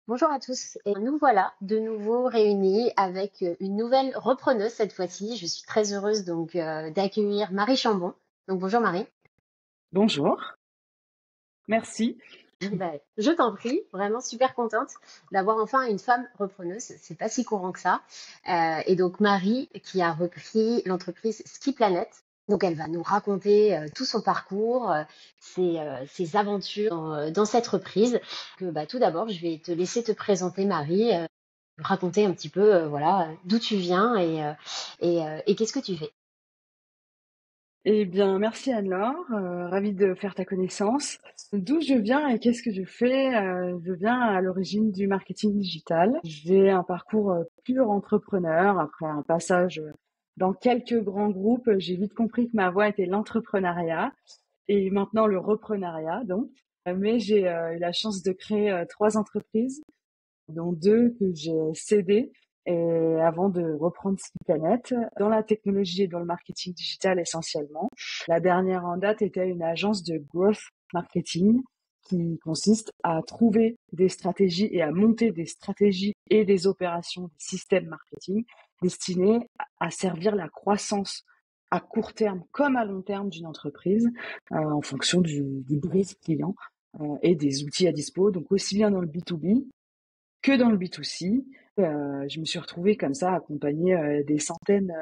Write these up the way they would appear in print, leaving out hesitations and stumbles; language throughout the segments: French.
Bonjour à tous et nous voilà de nouveau réunis avec une nouvelle repreneuse cette fois-ci. Je suis très heureuse d'accueillir Marie Chambon. Donc bonjour Marie. Bonjour, merci. Bah, je t'en prie, vraiment super contente d'avoir enfin une femme repreneuse. C'est pas si courant que ça. Et donc Marie qui a repris l'entreprise Ski Planet. Donc elle va nous raconter tout son parcours, ses aventures dans cette reprise. Tout d'abord, je vais te laisser te présenter Marie, raconter un petit peu voilà d'où tu viens et qu'est-ce que tu fais. Eh bien, merci Anne-Laure, ravie de faire ta connaissance. D'où je viens et qu'est-ce que je fais? Je viens à l'origine du marketing digital. J'ai un parcours pur entrepreneur. Après un passage dans quelques grands groupes, j'ai vite compris que ma voie était l'entrepreneuriat et maintenant le reprenariat, donc. Mais j'ai eu la chance de créer 3 entreprises, dont 2 que j'ai cédées et avant de reprendre Ski Planet dans la technologie et dans le marketing digital essentiellement. La dernière en date était une agence de growth marketing qui consiste à trouver des stratégies et à monter des stratégies et des opérations, des systèmes marketing destinés à servir la croissance à court terme comme à long terme d'une entreprise en fonction du brief client et des outils à dispo, donc aussi bien dans le B2B que dans le B2C. Je me suis retrouvée comme ça, accompagner des centaines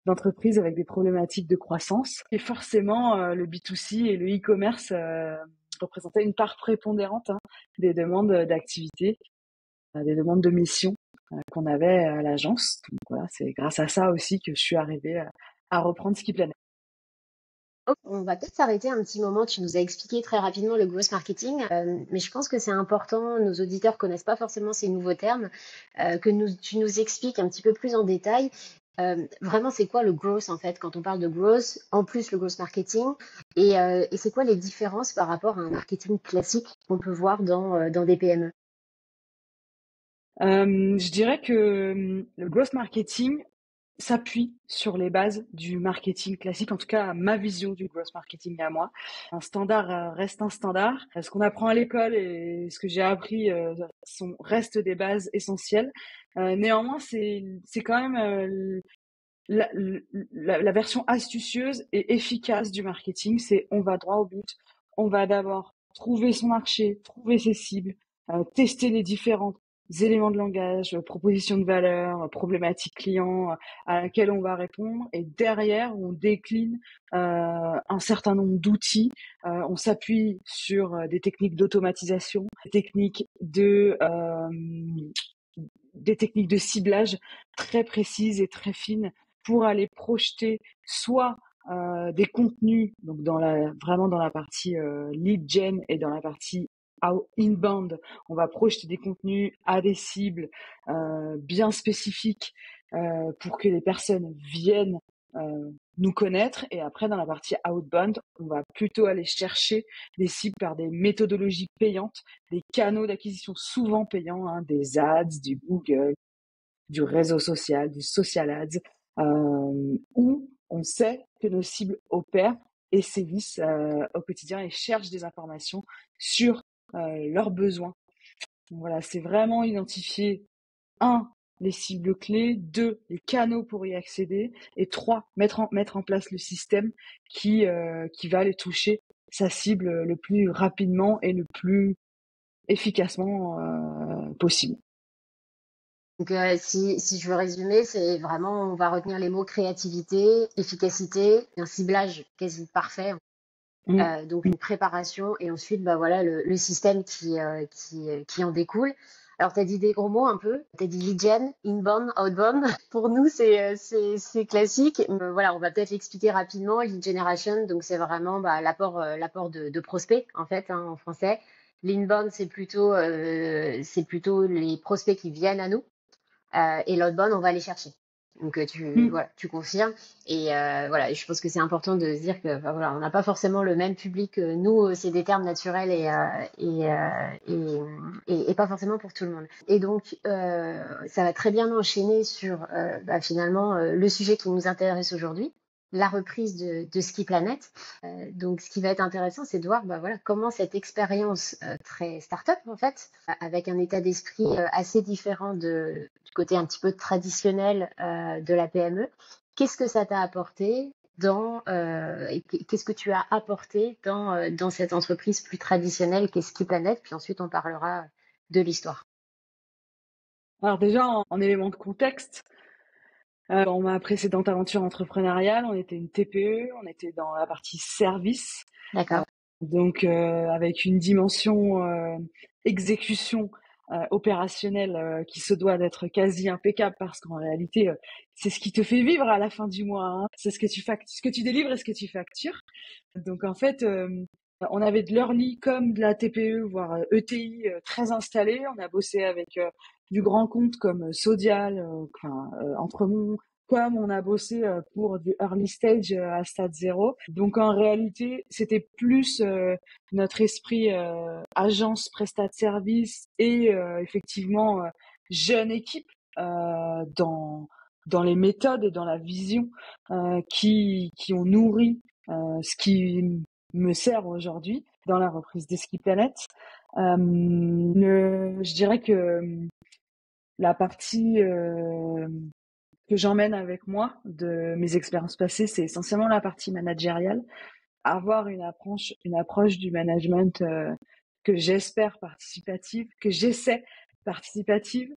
d'entreprises avec des problématiques de croissance. Et forcément, le B2C et le e-commerce représentaient une part prépondérante des demandes d'activité, des demandes de mission qu'on avait à l'agence. Donc voilà, c'est grâce à ça aussi que je suis arrivée à reprendre Ski Planet. Ok, on va peut-être s'arrêter un petit moment. Tu nous as expliqué très rapidement le growth marketing, mais je pense que c'est important. Nos auditeurs connaissent pas forcément ces nouveaux termes, tu nous expliques un petit peu plus en détail. Vraiment, c'est quoi le growth en fait quand on parle de growth, en plus le growth marketing, et c'est quoi les différences par rapport à un marketing classique qu'on peut voir dans des PME? Je dirais que le growth marketing s'appuie sur les bases du marketing classique, en tout cas ma vision du growth marketing à moi. Un standard reste un standard. Ce qu'on apprend à l'école et ce que j'ai appris restent des bases essentielles. Néanmoins, c'est quand même la, la version astucieuse et efficace du marketing. C'est on va droit au but. On va d'abord trouver son marché, trouver ses cibles, tester les différentes éléments de langage, propositions de valeur, problématiques clients à laquelle on va répondre. Et derrière, on décline un certain nombre d'outils. On s'appuie sur des techniques d'automatisation, des techniques de ciblage très précises et très fines pour aller projeter soit des contenus, donc vraiment dans la partie lead gen et dans la partie inbound, on va projeter des contenus à des cibles bien spécifiques pour que les personnes viennent nous connaître. Et après, dans la partie outbound, on va plutôt aller chercher des cibles par des méthodologies payantes, des canaux d'acquisition souvent payants, des ads, du Google, du réseau social, du social ads, où on sait que nos cibles opèrent et sévissent au quotidien et cherchent des informations sur leurs besoins. Donc voilà, c'est vraiment identifier, un, les cibles clés, deux, les canaux pour y accéder, et trois, mettre en place le système qui va aller toucher sa cible le plus rapidement et le plus efficacement possible. Si je veux résumer, c'est vraiment, on va retenir les mots créativité, efficacité, un ciblage quasi parfait, Mmh. donc une préparation et ensuite voilà le système qui en découle. Alors tu as dit des gros mots un peu, tu as dit lead gen, inbound, outbound. Pour nous c'est classique. Voilà, on va peut-être l'expliquer rapidement. Lead generation, donc c'est vraiment l'apport de prospects en fait en français. L'inbound c'est plutôt les prospects qui viennent à nous. Et l'outbound, on va aller chercher. Donc Mmh. voilà, tu confirmes. Et voilà, je pense que c'est important de se dire que voilà, on n'a pas forcément le même public. Nous, c'est des termes naturels et pas forcément pour tout le monde. Et donc, ça va très bien enchaîner sur finalement le sujet qui nous intéresse aujourd'hui. la reprise de Ski Planet. Donc, ce qui va être intéressant, c'est de voir bah, voilà, comment cette expérience très start-up, en fait, avec un état d'esprit assez différent du côté un petit peu traditionnel de la PME, qu'est-ce que ça t'a apporté et qu'est-ce que tu as apporté dans cette entreprise plus traditionnelle qu'est Ski Planet, puis ensuite on parlera de l'histoire. Alors déjà, en élément de contexte, dans ma précédente aventure entrepreneuriale, on était une TPE, on était dans la partie service, D'accord. donc avec une dimension exécution opérationnelle qui se doit d'être quasi impeccable parce qu'en réalité, c'est ce qui te fait vivre à la fin du mois, hein. C'est ce que tu délivres et ce que tu factures. Donc en fait, on avait de l'early comme de la TPE, voire ETI très installée. On a bossé avec du grand compte comme Sodial, Entremont, comme on a bossé pour du early stage à stade zéro. Donc en réalité, c'était plus notre esprit agence prestat de service et effectivement jeune équipe dans les méthodes et dans la vision qui ont nourri ce qui me sert aujourd'hui dans la reprise des Ski Planet. Je dirais que la partie que j'emmène avec moi de mes expériences passées, c'est essentiellement la partie managériale. Avoir une approche du management que j'espère participative, que j'essaie participative,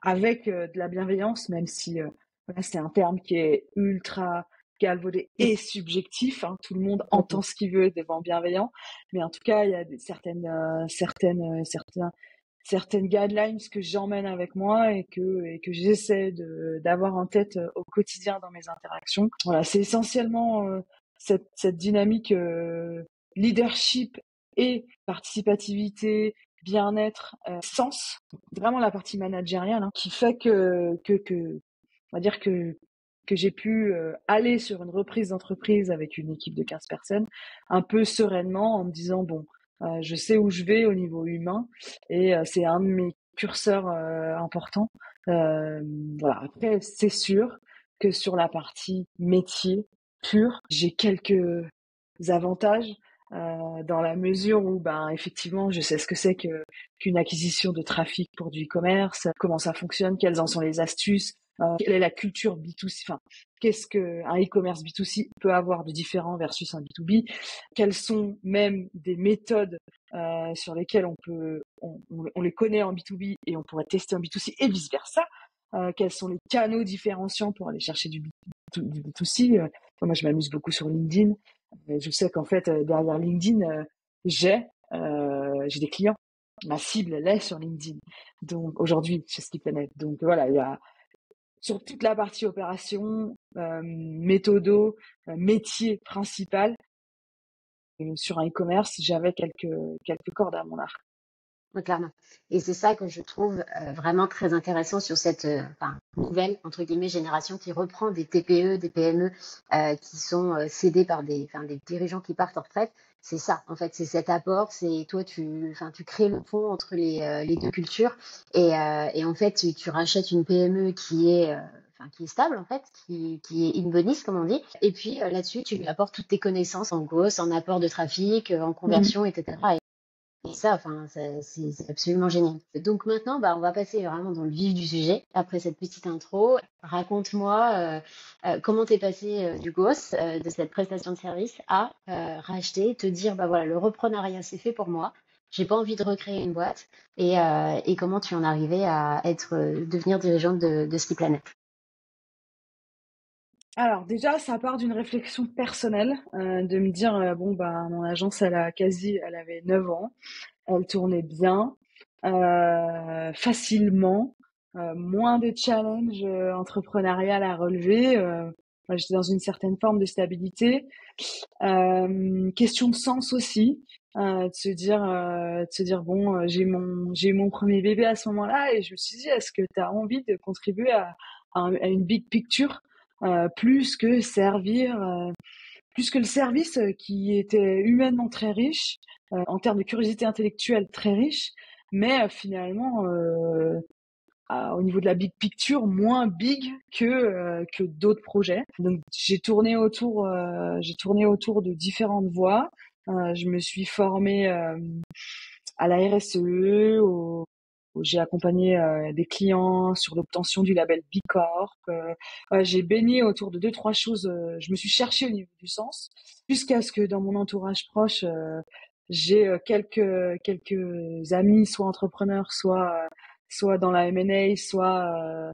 avec de la bienveillance, même si voilà, c'est un terme qui est ultra galvaudé et subjectif. Hein. Tout le monde entend ce qu'il veut devant bienveillant, mais en tout cas, il y a certaines guidelines que j'emmène avec moi et que j'essaie d'avoir en tête au quotidien dans mes interactions. Voilà, c'est essentiellement cette dynamique leadership et participativité, bien-être, sens, vraiment la partie managériale, hein, qui fait on va dire que j'ai pu aller sur une reprise d'entreprise avec une équipe de 15 personnes un peu sereinement en me disant bon, je sais où je vais au niveau humain et c'est un de mes curseurs importants. Voilà. Après, c'est sûr que sur la partie métier pur, j'ai quelques avantages dans la mesure où, ben, effectivement, je sais ce que c'est qu'une acquisition de trafic pour du e-commerce, comment ça fonctionne, quelles en sont les astuces, quelle est la culture B2C, enfin, qu'est-ce qu'un e-commerce B2C peut avoir de différent versus un B2B, quelles sont même des méthodes sur lesquelles on les connaît en B2B et on pourrait tester en B2C et vice versa. Quels sont les canaux différenciants pour aller chercher du B2C. Moi, je m'amuse beaucoup sur LinkedIn. Je sais qu'en fait, derrière LinkedIn, j'ai des clients. Ma cible, elle est sur LinkedIn. Donc, aujourd'hui, chez Ski Planet. Donc, voilà, il y a sur toute la partie opération, méthodo, métier principal. Sur un e-commerce, j'avais quelques cordes à mon arc. Oui, clairement. Et c'est ça que je trouve vraiment très intéressant sur cette nouvelle, entre guillemets, génération qui reprend des TPE, des PME qui sont cédées par des dirigeants qui partent en retraite. C'est ça, en fait, c'est cet apport, c'est toi, tu crées le pont entre les deux cultures et en fait, tu rachètes une PME qui est stable, en fait, qui est in bonis, comme on dit. Et puis là-dessus, tu lui apportes toutes tes connaissances en growth, en apport de trafic, en conversion, etc. Et ça, c'est absolument génial. Donc maintenant, bah, on va passer vraiment dans le vif du sujet. Après cette petite intro, raconte-moi comment t'es passé du GOS, de cette prestation de service, à racheter, te dire, bah voilà, le reprenariat, c'est fait pour moi. J'ai pas envie de recréer une boîte. Et comment tu en es arrivé à devenir dirigeante de Ski Planet. Alors déjà, ça part d'une réflexion personnelle, de me dire bon bah mon agence elle avait 9 ans, elle tournait bien, facilement, moins de challenges entrepreneurial à relever. Moi, j'étais dans une certaine forme de stabilité. Question de sens aussi, de se dire bon, j'ai eu mon premier bébé à ce moment-là et je me suis dit est-ce que tu as envie de contribuer à une big picture plus que plus que le service qui était humainement très riche, en termes de curiosité intellectuelle très riche, mais finalement au niveau de la big picture, moins big que d'autres projets. Donc j'ai tourné autour de différentes voies. Je me suis formée à la RSE, j'ai accompagné des clients sur l'obtention du label B Corp. J'ai baigné autour de deux, trois choses. Je me suis cherchée au niveau du sens, jusqu'à ce que dans mon entourage proche, j'ai quelques amis, soit entrepreneurs, soit dans la M&A, soit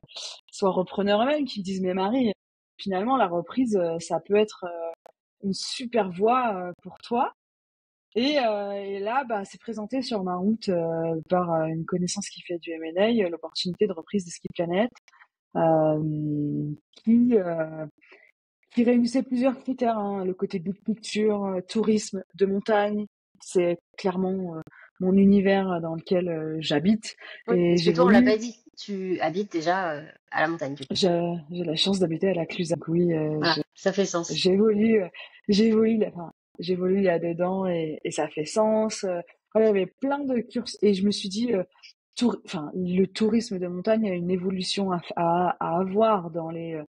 repreneurs eux-mêmes, qui me disent mais Marie, finalement la reprise, ça peut être une super voie pour toi. Et là, bah, c'est présenté sur ma route par une connaissance qui fait du M&A, l'opportunité de reprise de Ski Planet, euh, qui, euh, qui réunissait plusieurs critères, hein, le côté big picture, tourisme de montagne, c'est clairement mon univers dans lequel j'habite Oui, et parce que toi, on l'a pas j'évolue. dit. Tu habites déjà à la montagne, du coup. J'ai la chance d'habiter à la Cluse. Donc oui, Voilà, ça fait sens. j'évolue, enfin, j'évolue là-dedans et ça fait sens. Voilà, il y avait plein de cursus et je me suis dit, enfin, le tourisme de montagne a une évolution à avoir dans les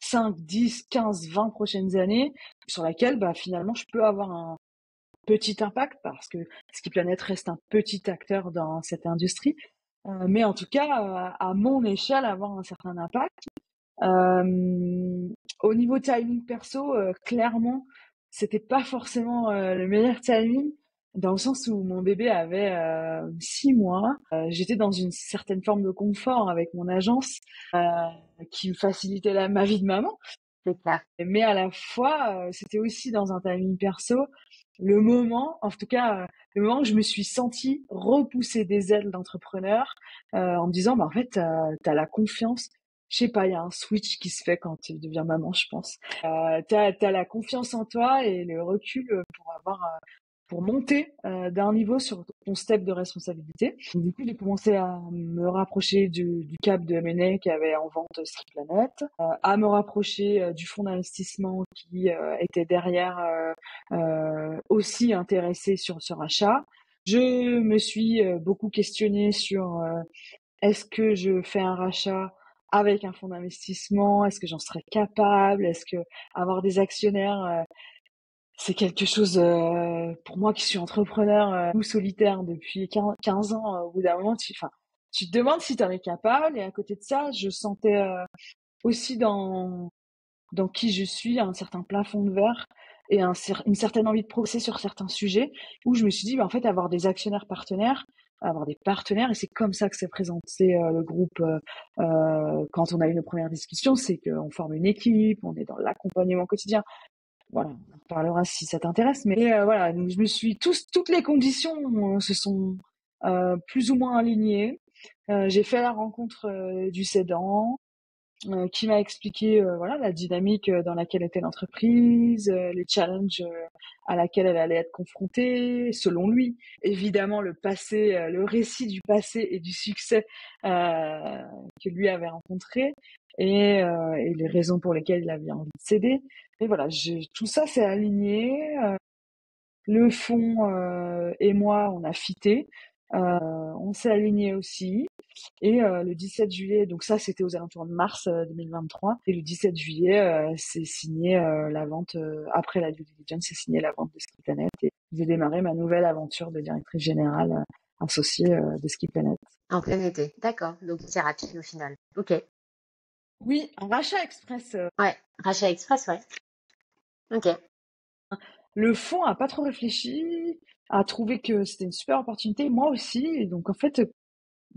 5, 10, 15, 20 prochaines années, sur laquelle, bah, finalement, je peux avoir un petit impact parce que Ski Planet reste un petit acteur dans cette industrie. Mais en tout cas, à mon échelle, avoir un certain impact. Euh, Au niveau timing perso, clairement, c'était pas forcément le meilleur timing, dans le sens où mon bébé avait 6 mois. J'étais dans une certaine forme de confort avec mon agence, qui me facilitait ma vie de maman. C'est clair. Mais à la fois, c'était aussi dans un timing perso, le moment, en tout cas, le moment où je me suis sentie repousser des ailes d'entrepreneur, en me disant, bah, en fait, t'as la confiance. Je sais pas, il y a un switch qui se fait quand tu deviens maman, je pense. T'as la confiance en toi et le recul pour monter d'un niveau sur ton step de responsabilité. Donc, du coup, j'ai commencé à me rapprocher du cap de M&A qui avait en vente Ski Planet, à me rapprocher du fonds d'investissement qui était derrière, aussi intéressé sur ce rachat. Je me suis beaucoup questionnée sur est-ce que je fais un rachat avec un fonds d'investissement? Est-ce que j'en serais capable? Est-ce que avoir des actionnaires, c'est quelque chose, pour moi qui suis entrepreneur ou solitaire depuis 15 ans, au bout d'un moment, tu te demandes si tu en es capable. Et à côté de ça, je sentais aussi dans qui je suis un certain plafond de verre et une certaine envie de progresser sur certains sujets où je me suis dit, bah, en fait, avoir des actionnaires partenaires, avoir des partenaires, et c'est comme ça que s'est présenté le groupe quand on a eu nos premières discussions, c'est qu'on forme une équipe, on est dans l'accompagnement quotidien. Voilà, on en parlera si ça t'intéresse. Mais voilà, donc je me suis toutes les conditions se sont plus ou moins alignées. J'ai fait la rencontre du cédant, qui m'a expliqué voilà la dynamique dans laquelle était l'entreprise, les challenges à laquelle elle allait être confrontée, selon lui. Évidemment, le passé, le récit du passé et du succès que lui avait rencontré et les raisons pour lesquelles il avait envie de céder. Et voilà, tout ça s'est aligné. Le fond et moi, on a fité. On s'est aligné aussi. Et le 17 juillet, donc ça c'était aux alentours de mars 2023. Et le 17 juillet, c'est signé la vente, après la due diligence, c'est signé la vente de Ski Planet. Et j'ai démarré ma nouvelle aventure de directrice générale associée de Ski Planet. En plein été. D'accord. Donc, c'est rapide au final. Ok. Oui, un rachat express. Ouais. Rachat Express, ouais. Ok. Le fonds a pas trop réfléchi, a trouvé que c'était une super opportunité, moi aussi. Et donc en fait,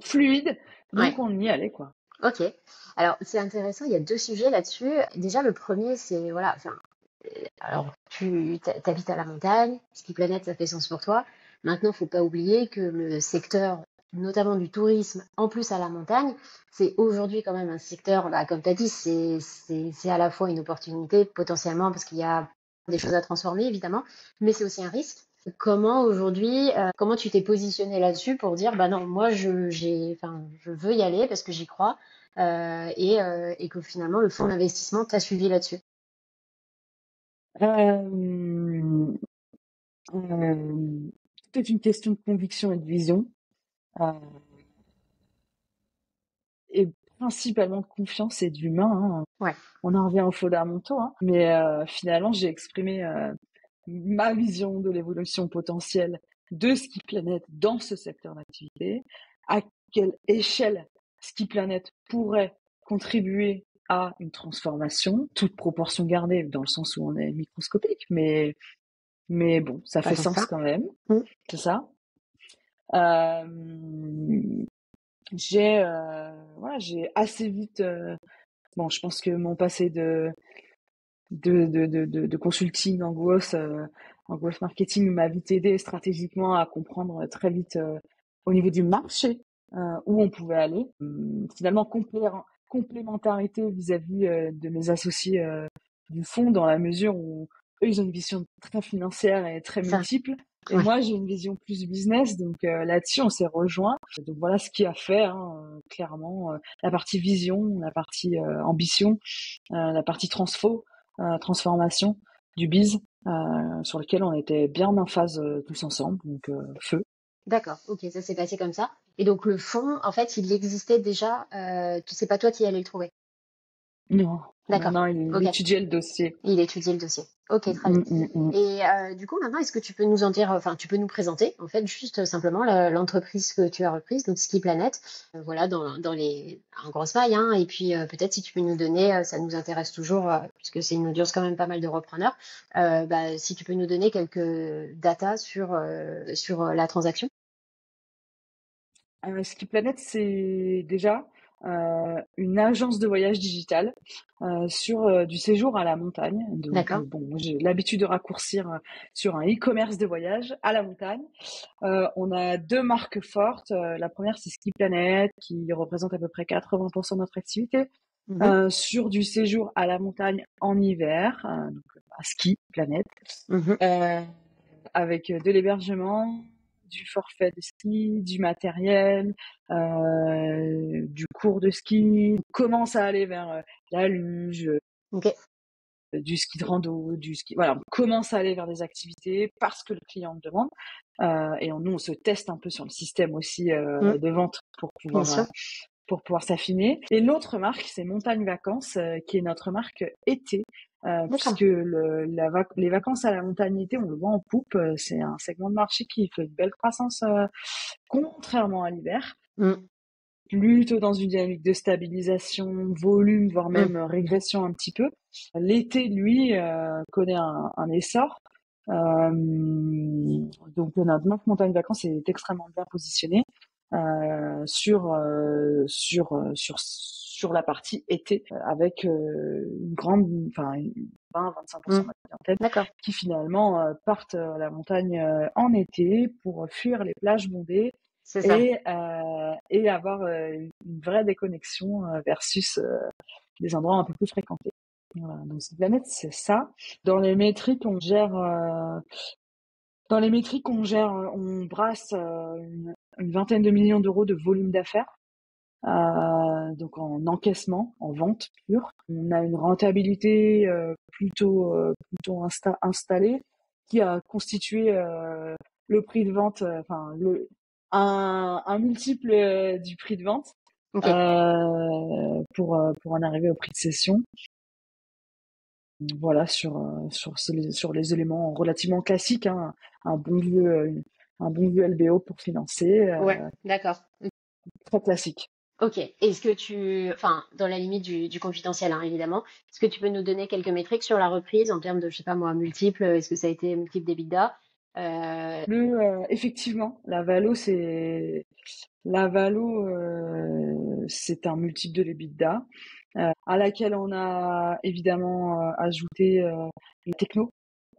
fluide. Ouais. Donc on y allait, quoi. Ok. Alors, c'est intéressant. Il y a deux sujets là-dessus. Déjà, le premier, c'est, voilà, enfin, alors, tu habites à la montagne, Ski Planète, ça fait sens pour toi. Maintenant, faut pas oublier que le secteur, notamment du tourisme, en plus à la montagne, c'est aujourd'hui quand même un secteur, bah, comme tu as dit, c'est à la fois une opportunité potentiellement parce qu'il y a des choses à transformer, évidemment, mais c'est aussi un risque. Comment aujourd'hui, comment tu t'es positionné là-dessus pour dire, bah non, moi enfin, je veux y aller parce que j'y crois et que finalement le fonds d'investissement t'a suivi là-dessus. Euh, Tout est une question de conviction et de vision. Euh, principalement de confiance et d'humain, hein. Ouais, On en revient aux fondamentaux, hein. Mais finalement, j'ai exprimé ma vision de l'évolution potentielle de Ski Planet dans ce secteur d'activité, à quelle échelle Ski Planet pourrait contribuer à une transformation, toute proportion gardée dans le sens où on est microscopique, mais bon, ça pas fait tant que sens ça. quand même, Mm. c'est ça. Euh, j'ai assez vite, bon, je pense que mon passé de consulting en growth marketing m'a vite aidé stratégiquement à comprendre très vite au niveau du marché où on pouvait aller. Finalement, complémentarité vis-à-vis de mes associés du fonds dans la mesure où eux, ils ont une vision très financière et très Ça, multiple. Et ouais, moi, j'ai une vision plus business, donc là-dessus, on s'est rejoints. Donc voilà ce qui a fait, hein, clairement, la partie vision, la partie ambition, la partie transformation du biz, sur lequel on était bien en phase tous ensemble, donc feu. d'accord. Ok, ça s'est passé comme ça. Et donc le fond, en fait, il existait déjà. C'est pas toi qui allais le trouver. Non, non, D'accord. non, il Ok. étudiait le dossier. Il étudie le dossier. Ok, très bien. Mm, mm, mm. Et du coup, maintenant, est-ce que tu peux nous en dire, enfin, tu peux nous présenter, en fait, juste simplement l'entreprise que tu as reprise, donc Ski Planet, voilà, dans les, en grosse maille, hein, et puis peut-être si tu peux nous donner, ça nous intéresse toujours, puisque c'est une audience quand même pas mal de repreneurs, bah, si tu peux nous donner quelques datas sur la transaction. Ski Planet, c'est déjà une agence de voyage digitale sur du séjour à la montagne. Donc, D'accord. bon, moi, j'ai l'habitude de raccourcir sur un e-commerce de voyage à la montagne. On a deux marques fortes. La première, c'est Ski Planet, qui représente à peu près 80% de notre activité, Mhm, sur du séjour à la montagne en hiver, donc à Ski Planet, mhm. euh, avec de l'hébergement, du forfait de ski, du matériel, du cours de ski. On commence à aller vers la luge, Ok, du ski de rando, du ski. Voilà, on commence à aller vers des activités parce que le client le demande. Nous, on se teste un peu sur le système aussi mm, de vente bien sûr. pour pouvoir s'affiner. Et l'autre marque, c'est Montagne Vacances, qui est notre marque été, D'accord. puisque les vacances à la montagne été, on le voit en poupe. C'est un segment de marché qui fait une belle croissance, contrairement à l'hiver. Mm, Plutôt dans une dynamique de stabilisation, volume, voire mm. même régression un petit peu. L'été, lui, connaît un essor. Donc notre marque Montagne Vacances est extrêmement bien positionnée sur la partie été, avec une grande, enfin 20-25% Mm. de la clientèle D'accord, qui finalement partent à la montagne en été pour fuir les plages bondées c'est ça. et avoir une vraie déconnexion versus des endroits un peu plus fréquentés. Voilà. Donc cette planète, c'est ça. Dans les métriques, on brasse une vingtaine de millions d'euros de volume d'affaires. Donc en encaissement, en vente pure. On a une rentabilité plutôt installée qui a constitué le prix de vente, un multiple du prix de vente Ok. pour en arriver au prix de cession. Voilà sur les éléments relativement classiques, hein, un bon vieux euh, un bon vieux LBO pour financer, Ouais, d'accord. très classique. Ok. Est-ce que enfin, dans la limite du confidentiel, hein, évidemment, est-ce que tu peux nous donner quelques métriques sur la reprise en termes de, je sais pas moi, multiples? Est-ce que ça a été multiple d'EBITDA? Effectivement, c'est un multiple de l'EBITDA, à laquelle on a évidemment ajouté le techno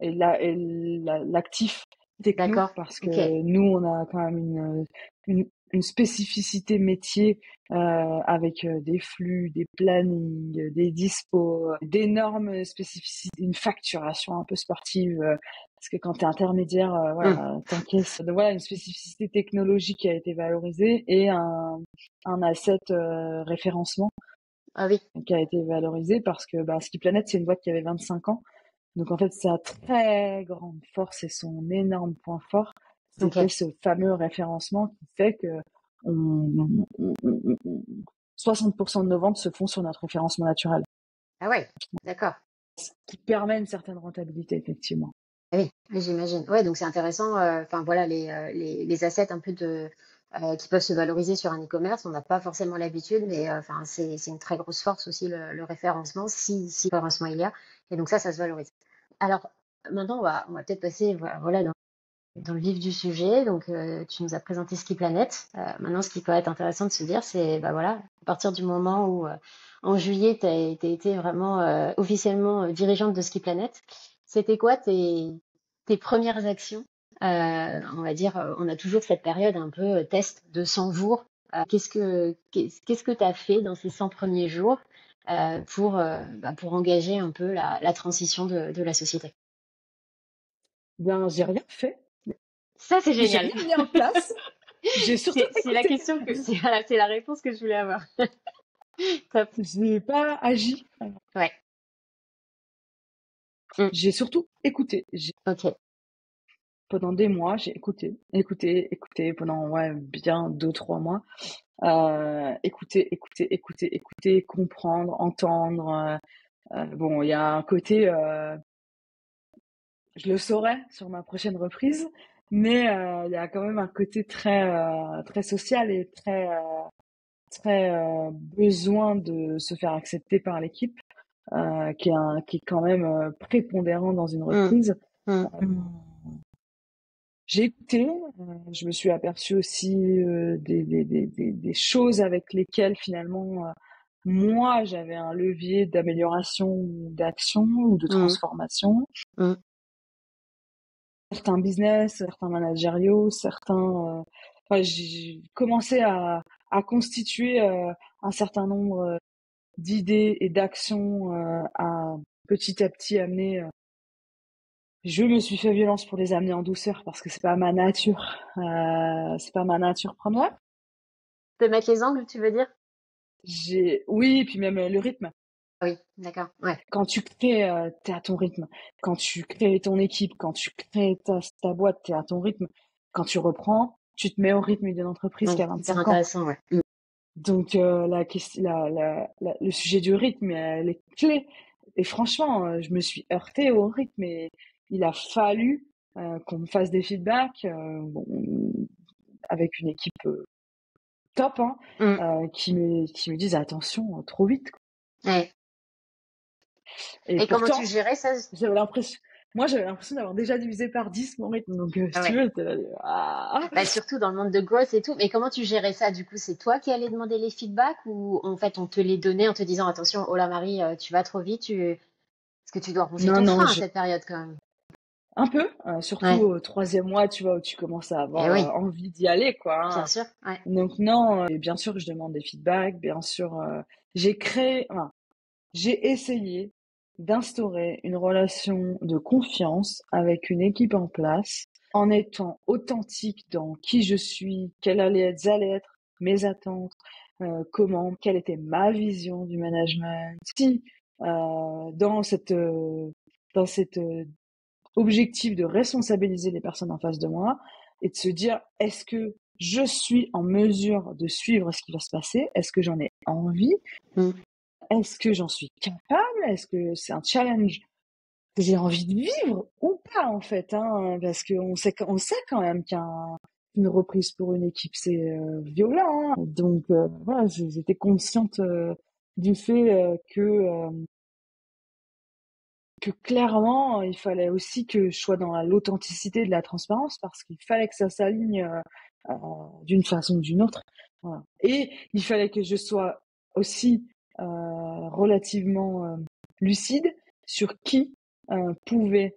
l'actif techno, D'accord. parce Ok. que nous, on a quand même une spécificité métier avec des flux, des plannings, des dispos, d'énormes spécificités, une facturation un peu sportive. Parce que quand tu es intermédiaire, Hmm. voilà, t'encaisses. Donc voilà, une spécificité technologique qui a été valorisée et un asset référencement Ah oui. qui a été valorisé parce que Ski Planet, c'est une boîte qui avait 25 ans. Donc en fait, sa très grande force et son énorme point fort, Ok. c'était ce fameux référencement qui fait que on, 60% de nos ventes se font sur notre référencement naturel, Ah ouais, d'accord. ce qui permet une certaine rentabilité, effectivement. Ah oui, oui, j'imagine. Ouais, donc c'est intéressant. Enfin voilà, les assets un peu qui peuvent se valoriser sur un e-commerce. On n'a pas forcément l'habitude, mais enfin c'est une très grosse force aussi le référencement, si référencement il y a. Et donc ça se valorise. Alors maintenant, on va peut-être passer voilà dans le vif du sujet. Donc tu nous as présenté Ski Planet. Maintenant, ce qui peut être intéressant de se dire, c'est bah voilà, à partir du moment où en juillet, tu as été vraiment officiellement dirigeante de Ski Planet. C'était quoi tes premières actions? On va dire, on a toujours cette période un peu test de 100 jours. Qu'est-ce que tu as fait dans ces 100 premiers jours pour engager un peu la transition de la société? Bien, j'ai rien fait. Ça, c'est J'ai génial. rien mis en place. J'ai surtout C'est la écouté. question, c'est la réponse que je voulais avoir. Top. Je n'ai pas agi. Ouais. Mm. J'ai surtout écouté. Ok. Pendant des mois, j'ai écouté pendant bien 2, 3 mois. Écouter, comprendre, entendre. Bon, il y a un côté, je le saurai sur ma prochaine reprise, mais il y a quand même un côté très social et très besoin de se faire accepter par l'équipe, qui est quand même prépondérant dans une Mm. reprise. Mm. Euh, J'ai écouté, je me suis aperçue aussi des choses avec lesquelles finalement moi j'avais un levier d'amélioration ou d'action ou de Mm. transformation. Mm. Certains business, certains managériaux, j'ai commencé à constituer un certain nombre d'idées et d'actions à petit à petit amener. Je me suis fait violence pour les amener en douceur parce que c'est pas ma nature. C'est pas ma nature première. De mettre les angles, tu veux dire? Oui, puis même le rythme. Oui, d'accord. Ouais. Quand tu crées, t'es à ton rythme. Quand tu crées ton équipe, quand tu crées ta boîte, t'es à ton rythme. Quand tu reprends, tu te mets au rythme d'une entreprise Oui, qui a hyper 25 ans. intéressant, ouais. Mm. Donc le sujet du rythme, elle est clé. Et franchement, je me suis heurtée au rythme et il a fallu qu'on me fasse des feedbacks, bon, avec une équipe top, hein, Mm. qui me disent attention, trop vite, quoi. Ouais. Et Et comment tu pourtant, gérais ça? j'avais l'impression d'avoir déjà divisé par 10 mon rythme. Donc, Ah si tu ouais. veux, t'es là, ah. Bah, surtout dans le monde de growth et tout. Mais comment tu gérais ça? Du coup, c'est toi qui allais demander les feedbacks ou en fait on te les donnait en te disant attention, oh là Marie, tu vas trop vite, parce que tu dois ronger Non, ton non, frein à cette période quand même. un peu, surtout Ouais. au troisième mois, tu vois, où tu commences à Eh avoir oui, envie d'y aller, quoi, bien hein. sûr. Ouais. Donc non, et bien sûr que je demande des feedbacks, bien sûr, j'ai essayé d'instaurer une relation de confiance avec une équipe en place, en étant authentique dans qui je suis, allaient être mes attentes, quelle était ma vision du management. Si dans cet objectif de responsabiliser les personnes en face de moi et de se dire est-ce que je suis en mesure de suivre ce qui va se passer? Est-ce que j'en ai envie? Mm. Est-ce que j'en suis capable? Est-ce que c'est un challenge que j'ai envie de vivre ou pas en fait, hein? Parce qu'on sait quand même qu'une reprise pour une équipe c'est violent, hein. Donc voilà, j'étais consciente du fait que clairement il fallait aussi que je sois dans l'authenticité de la transparence parce qu'il fallait que ça s'aligne d'une façon ou d'une autre. Voilà. Et il fallait que je sois aussi relativement lucide sur qui pouvait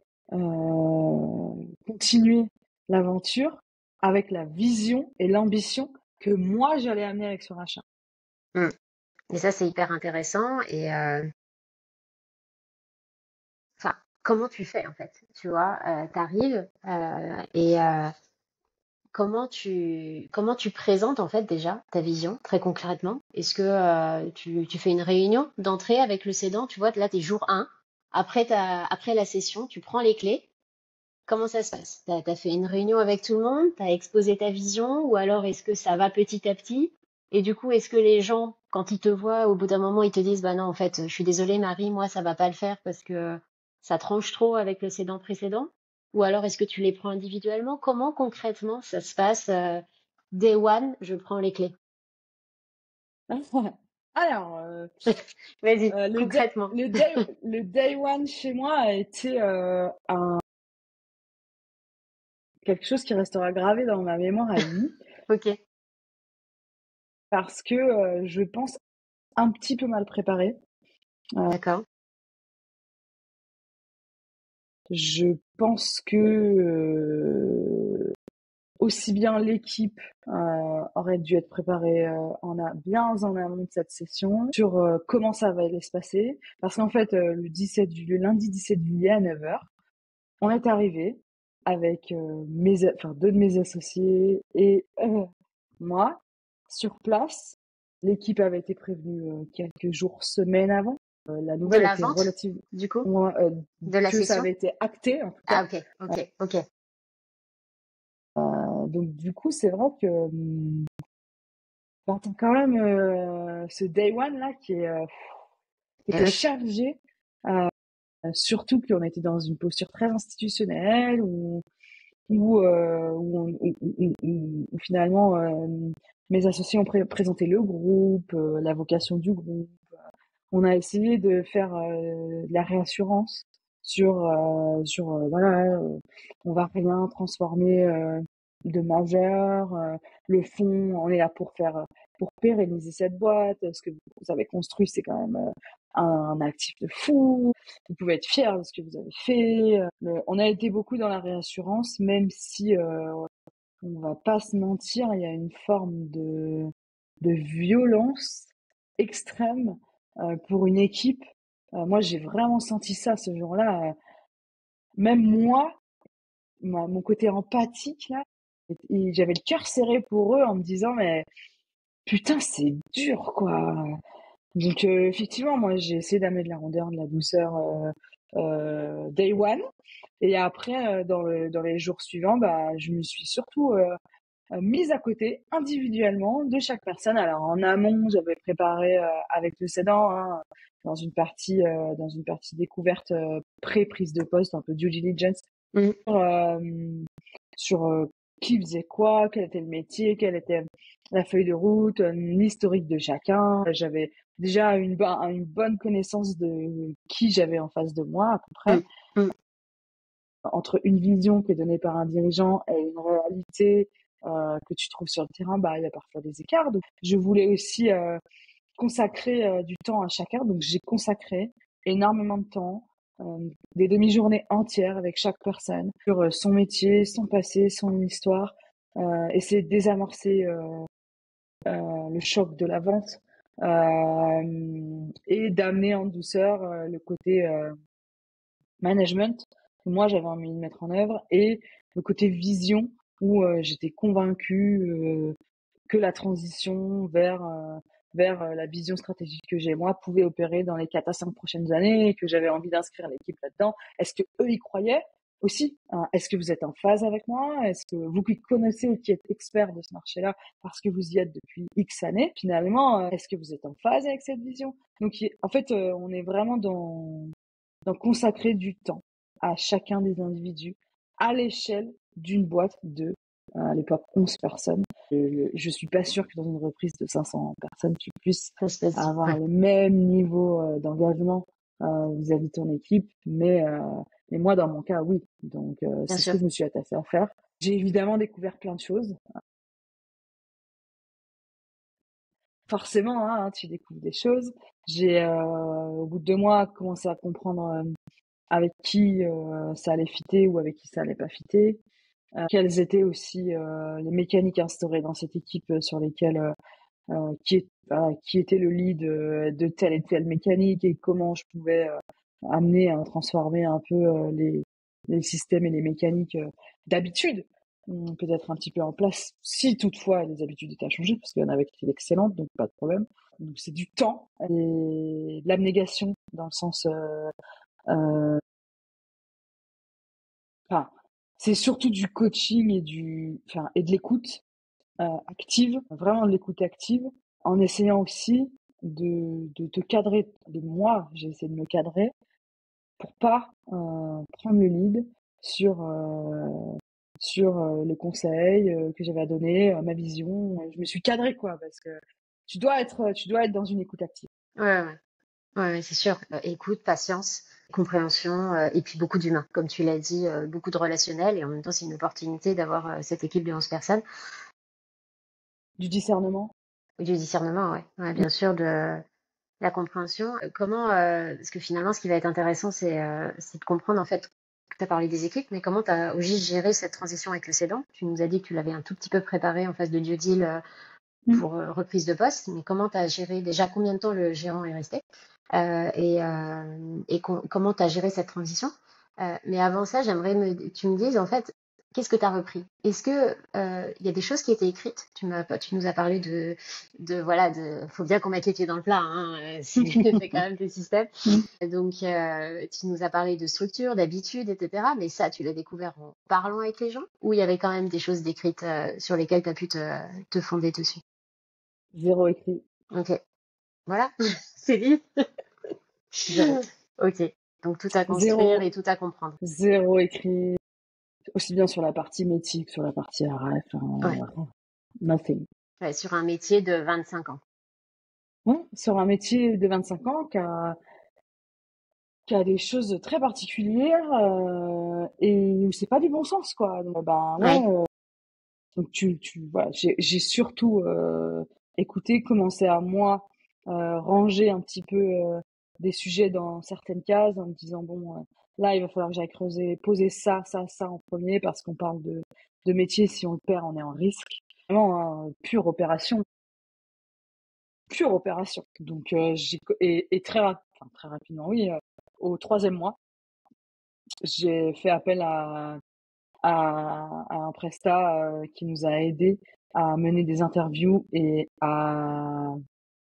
continuer l'aventure avec la vision et l'ambition que moi j'allais amener avec ce rachat. Mm. Et ça, c'est hyper intéressant. Et enfin, comment tu fais en fait? Tu vois, t'arrives et comment tu présentes en fait déjà ta vision très concrètement? Est-ce que tu fais une réunion d'entrée avec le cédant? Tu vois, là, t'es jour 1. Après la session, tu prends les clés. Comment ça se passe? T'as fait une réunion avec tout le monde? T'as exposé ta vision? Ou alors est-ce que ça va petit à petit? Et du coup, est-ce que les gens, quand ils te voient, au bout d'un moment, ils te disent, bah non, en fait, je suis désolée, Marie, moi, ça va pas le faire parce que ça tranche trop avec le sédant précédent? Ou alors, est-ce que tu les prends individuellement? Comment concrètement ça se passe? Day one, je prends les clés. Alors, Vas-y, euh, le day, concrètement. le day one chez moi a été quelque chose qui restera gravé dans ma mémoire à vie Ok, parce que je pense un petit peu mal préparé. d'accord. Je pense que aussi bien l'équipe aurait dû être préparée bien en amont de cette session sur comment ça va aller se passer. Parce qu'en fait, le lundi 17 juillet à 9h, on est arrivé avec deux de mes associés et moi sur place. L'équipe avait été prévenue quelques jours, semaines avant. La De nouvelle la était vente, relative, du coup? moi, De la que ça session? avait été acté en tout Ah, cas. ok, ok, ok. Donc du coup, c'est vrai que t'as quand même ce day one là qui Eh était oui, chargé, euh, surtout qu'on était dans une posture très institutionnelle où finalement mes associés ont présenté le groupe, la vocation du groupe. On a essayé de faire de la réassurance sur voilà, on va rien transformer de majeur. Le fond, on est là pour pérenniser cette boîte. Ce que vous avez construit, c'est quand même un actif de fou. Vous pouvez être fiers de ce que vous avez fait. On a été beaucoup dans la réassurance, même si on va pas se mentir, il y a une forme de violence extrême pour une équipe. Moi, j'ai vraiment senti ça ce jour-là. Même moi, mon côté empathique là, et j'avais le cœur serré pour eux en me disant mais putain c'est dur quoi. Donc effectivement, moi j'ai essayé d'amener de la rondeur, de la douceur day one. Et après, dans les jours suivants, bah, je me suis surtout mise à côté individuellement de chaque personne. Alors en amont, j'avais préparé avec le cédant dans une partie découverte pré-prise de poste, un peu due diligence mm, euh, sur qui faisait quoi, quel était le métier, quelle était la feuille de route, l'historique de chacun. J'avais déjà une bonne connaissance de qui j'avais en face de moi à peu près. mm, mm. Entre une vision qui est donnée par un dirigeant et une réalité que tu trouves sur le terrain, bah il y a parfois des écarts. Donc je voulais aussi consacrer du temps à chacun, donc j'ai consacré énormément de temps, des demi-journées entières avec chaque personne sur son métier, son passé, son histoire, essayer de désamorcer le choc de la vente et d'amener en douceur le côté management que moi j'avais envie de mettre en œuvre et le côté vision où j'étais convaincue que la transition vers la vision stratégique que j'ai moi pouvait opérer dans les 4 à 5 prochaines années et que j'avais envie d'inscrire l'équipe là-dedans. Est-ce que eux y croyaient aussi, hein? Est-ce que vous êtes en phase avec moi? Est-ce que vous qui connaissez ou qui êtes expert de ce marché-là parce que vous y êtes depuis X années, finalement, est-ce que vous êtes en phase avec cette vision? Donc en fait, on est vraiment dans consacrer du temps à chacun des individus à l'échelle d'une boîte de, à l'époque, 11 personnes. Je suis pas sûre que dans une reprise de 500 personnes, tu puisses Ça se passe bien. avoir Ouais, le même niveau d'engagement vis-à-vis de ton équipe, mais moi, dans mon cas, oui. Donc, bien c'est ce sûr. que je me suis attaché à faire. J'ai évidemment découvert plein de choses. Forcément, hein, tu découvres des choses. J'ai, au bout de 2 mois, commencé à comprendre avec qui ça allait fitter ou avec qui ça allait pas fitter. Quelles étaient aussi les mécaniques instaurées dans cette équipe sur lesquelles qui était le lead de telle et telle mécanique et comment je pouvais amener à transformer un peu les systèmes et les mécaniques d'habitude, peut-être un petit peu en place, si toutefois les habitudes étaient à changer, parce qu'il y en avait qui étaient excellentes, donc pas de problème. Donc c'est du temps et de l'abnégation dans le sens, euh, enfin, c'est surtout du coaching et et de l'écoute active, vraiment de l'écoute active, en essayant aussi de te cadrer. J'ai essayé de me cadrer pour pas prendre le lead sur les conseils que j'avais à donner, ma vision. Je me suis cadrée quoi, parce que tu dois être dans une écoute active. Ouais, ouais. Ouais, c'est sûr. Écoute, patience, compréhension, et puis beaucoup d'humains. Comme tu l'as dit, beaucoup de relationnel, et en même temps, c'est une opportunité d'avoir cette équipe de 11 personnes. Du discernement. Du discernement, ouais. Ouais, bien sûr, de la compréhension. Comment, parce que finalement, ce qui va être intéressant, c'est de comprendre, en fait, tu as parlé des équipes, mais comment tu as aussi géré cette transition avec le cédant? Tu nous as dit que tu l'avais un tout petit peu préparé en phase de due deal Mm. pour reprise de poste, mais comment tu as géré, déjà combien de temps le gérant est resté? Comment tu as géré cette transition. Mais avant ça, j'aimerais que tu me dises, en fait, qu'est-ce que tu as repris? Est-ce que il y a des choses qui étaient écrites? Tu nous as parlé voilà, faut bien qu'on mette les pieds dans le plat, hein, c'est quand même tes systèmes. Mm. Donc, tu nous as parlé de structure, d'habitude, etc. Mais ça, tu l'as découvert en parlant avec les gens? Ou il y avait quand même des choses décrites sur lesquelles tu as pu te fonder dessus? Zéro écrit. Ok, voilà, c'est dit. Zéro. Ok, donc tout à construire et Zéro. tout à comprendre. Zéro écrit. Aussi bien sur la partie métier que sur la partie RF. Ouais, Nothing. ouais, sur un métier de 25 ans. Ouais, sur un métier de 25 ans qui a des choses très particulières et où c'est pas du bon sens quoi. Donc, ben Ouais, ouais. Donc voilà, j'ai surtout écouté, commencé à moi ranger un petit peu des sujets dans certaines cases en me disant bon là il va falloir que j'aille creuser, poser ça en premier parce qu'on parle de métier, si on le perd on est en risque. Vraiment hein, pure opération. Donc et très rapidement oui au troisième mois j'ai fait appel à un prestat qui nous a aidé à mener des interviews et à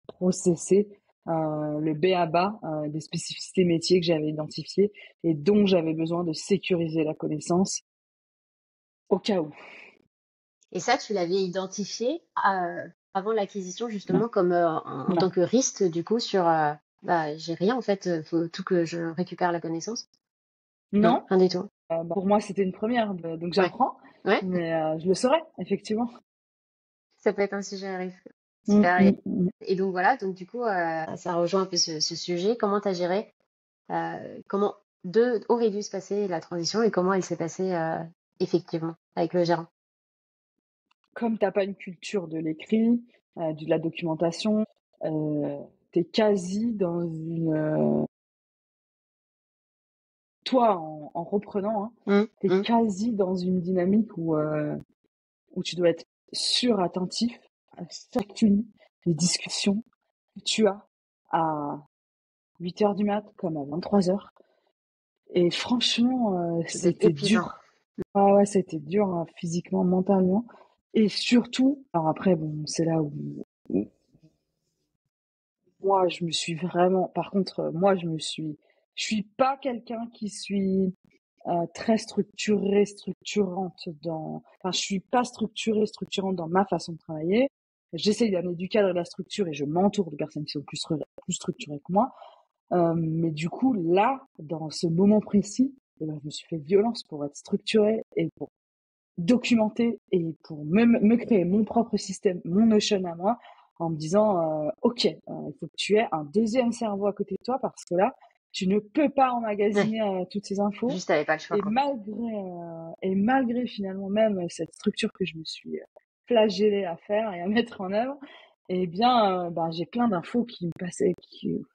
processer le b.a.-ba des spécificités métiers que j'avais identifiées et dont j'avais besoin de sécuriser la connaissance au cas où. et ça, tu l'avais identifié avant l'acquisition, Non, justement, comme en non, tant que risque, du coup, sur bah, j'ai rien, en fait, faut tout que je récupère la connaissance. Non, non. rien du tout. Pour moi, c'était une première, donc Ouais, j'apprends, ouais, mais je le saurais, effectivement. ça peut être un sujet à risque. Mm, Super. mm, mm. Et donc voilà, donc du coup, ça rejoint un peu ce sujet. Comment tu as géré comment aurait dû se passer la transition et comment elle s'est passée effectivement avec le gérant. Comme t'as pas une culture de l'écrit, de la documentation, t'es quasi dans toi, en reprenant, hein, Mmh, t'es mmh. quasi dans une dynamique où tu dois être surattentif à chacune des discussions que tu as à 8 heures du mat comme à 23 heures. Et franchement, Ça doit être c'était épuisant. dur. Ah ouais, c'était dur hein, physiquement, mentalement. Et surtout, alors après, bon, c'est là où moi, je me suis vraiment, par contre, je suis pas quelqu'un qui suis très structurante enfin, je suis pas structurante dans ma façon de travailler. J'essaye d'amener du cadre et de la structure et je m'entoure de personnes qui sont plus structurées que moi. Mais du coup, là, dans ce moment précis, eh ben, je me suis fait violence pour être structurée et pour documenter et pour me créer mon propre système, mon Notion à moi, en me disant, OK, il faut que tu aies un deuxième cerveau à côté de toi parce que là, tu ne peux pas Ouais, emmagasiner toutes ces infos. juste t'avais pas le choix quoi. Et malgré finalement même cette structure que je me suis flagellée à faire et à mettre en œuvre, eh bien, ben, j'ai plein d'infos qui me passaient, qui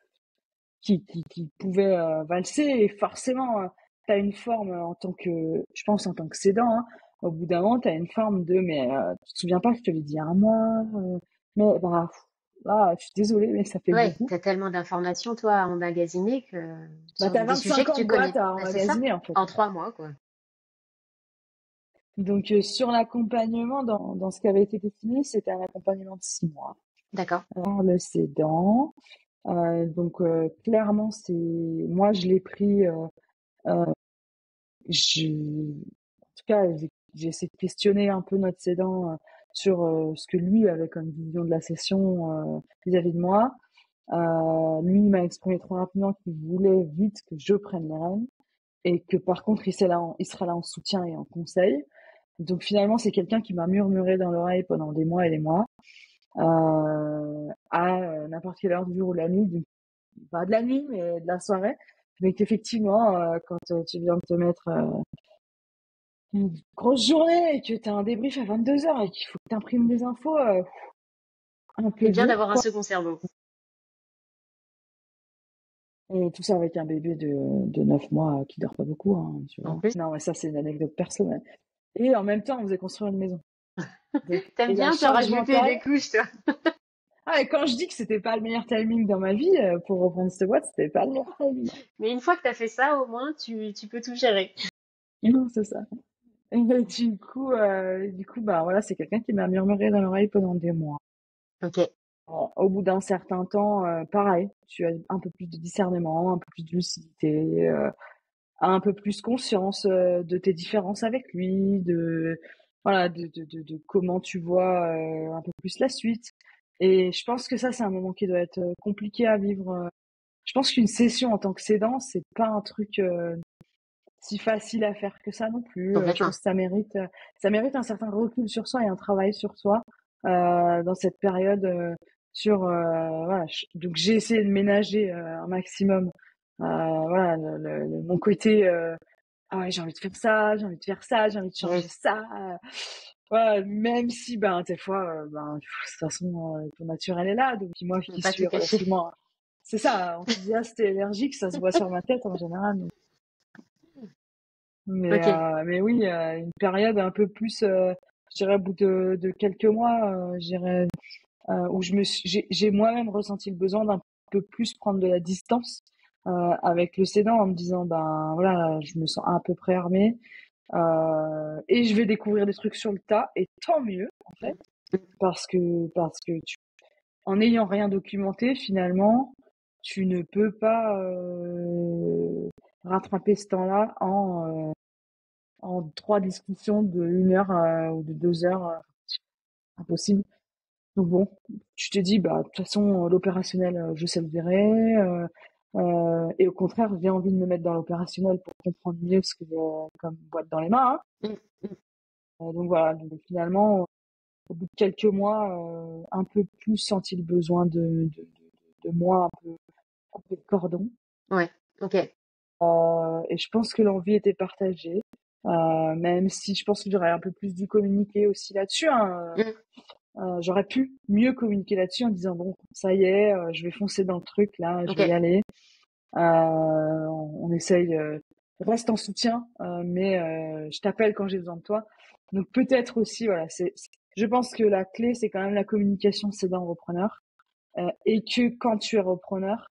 pouvaient valser. Et forcément, tu as une forme en tant que, je pense en tant que cédant, hein, au bout d'un moment, tu as une forme de, mais tu te souviens pas que je te l'ai dit il y a un mois, mais bah, là, je suis désolée, mais ça fait Ouais, beaucoup. t'as tellement d'informations toi à emmagasiner que Bah, sur t'as des sujets 25 que ans tu de connais. boîte à Bah, c'est ça, emmagasiner, en fait. en 3 mois quoi. Donc, sur l'accompagnement, dans ce qui avait été défini, c'était un accompagnement de 6 mois. D'accord. Alors, le cédant, donc, clairement, moi, je l'ai pris, euh, en tout cas, j'ai essayé de questionner un peu notre cédant sur ce que lui avait comme vision de la session vis-à-vis de moi. Lui, il m'a exprimé trop rapidement qu'il voulait vite que je prenne les rênes et que par contre, il sera là en soutien et en conseil. Donc finalement, c'est quelqu'un qui m'a murmuré dans l'oreille pendant des mois et des mois, à n'importe quelle heure du jour ou de la nuit, pas de la nuit, mais de la soirée. Mais qu'effectivement, quand tu viens de te mettre une grosse journée et que tu as un débrief à 22h et qu'il faut que tu imprimes des infos, un C'est peu bien dur, d'avoir un quoi. second cerveau. Et tout ça avec un bébé de 9 mois qui dort pas beaucoup, hein, tu En vois. plus, Non, mais ça, c'est une anecdote personnelle. Et en même temps, on faisait construire une maison. Donc, t'aimes et la bien te charge rajouter mentale. des couches, toi. Ah, et quand je dis que c'était pas le meilleur timing dans ma vie, pour reprendre cette boîte, c'était pas le meilleur timing. Mais une fois que t'as fait ça, au moins, tu peux tout gérer. Non, c'est ça. Et du coup, bah voilà, c'est quelqu'un qui m'a murmuré dans l'oreille pendant des mois. Ok. Au bout d'un certain temps, pareil, tu as un peu plus de discernement, un peu plus de lucidité, un peu plus conscience de tes différences avec lui, de voilà, de comment tu vois un peu plus la suite. Et je pense que ça, c'est un moment qui doit être compliqué à vivre. Je pense qu'une session en tant que cédant, c'est pas un truc si facile à faire que ça non plus. Je Complètement. pense que ça mérite un certain recul sur soi et un travail sur soi dans cette période. Voilà. Donc j'ai essayé de ménager un maximum. Voilà, mon côté. Ah ouais, j'ai envie de faire ça, j'ai envie de faire ça, j'ai envie de Oui. changer ça. Ouais, même si ben des fois, ben de toute façon, ton naturel est là. Donc moi Ne qui pas tout suis cacher. relativement, c'est ça, enthousiaste et énergique, ça se voit sur ma tête en général. Ok. Mais oui, une période un peu plus, je dirais au bout de quelques mois, je dirais, où j'ai moi-même ressenti le besoin d'un peu plus prendre de la distance avec le cédant en me disant, ben voilà, je me sens à peu près armée et je vais découvrir des trucs sur le tas et tant mieux en fait parce que en n'ayant rien documenté finalement, tu ne peux pas rattraper ce temps-là en 3 discussions de 1 heure ou de 2 heures, impossible. Donc bon, tu te dis, bah, de toute façon, l'opérationnel, je sais le gérer. Et au contraire, j'ai envie de me mettre dans l'opérationnel pour comprendre mieux ce que j'ai comme boîte dans les mains. Hein. Mm, mm. Donc voilà, donc finalement, au bout de quelques mois, un peu plus senti le besoin de moi un peu couper le cordon. Ouais. Ok. Et je pense que l'envie était partagée. Même si je pense que j'aurais un peu plus dû communiquer aussi là-dessus. Hein. Mm. J'aurais pu mieux communiquer là-dessus en disant bon, ça y est, je vais foncer dans le truc là, je Ok. vais y aller. On essaye, reste en soutien, mais je t'appelle quand j'ai besoin de toi. Donc peut-être aussi, voilà, je pense que la clé c'est quand même la communication cédant-repreneur et que quand tu es repreneur,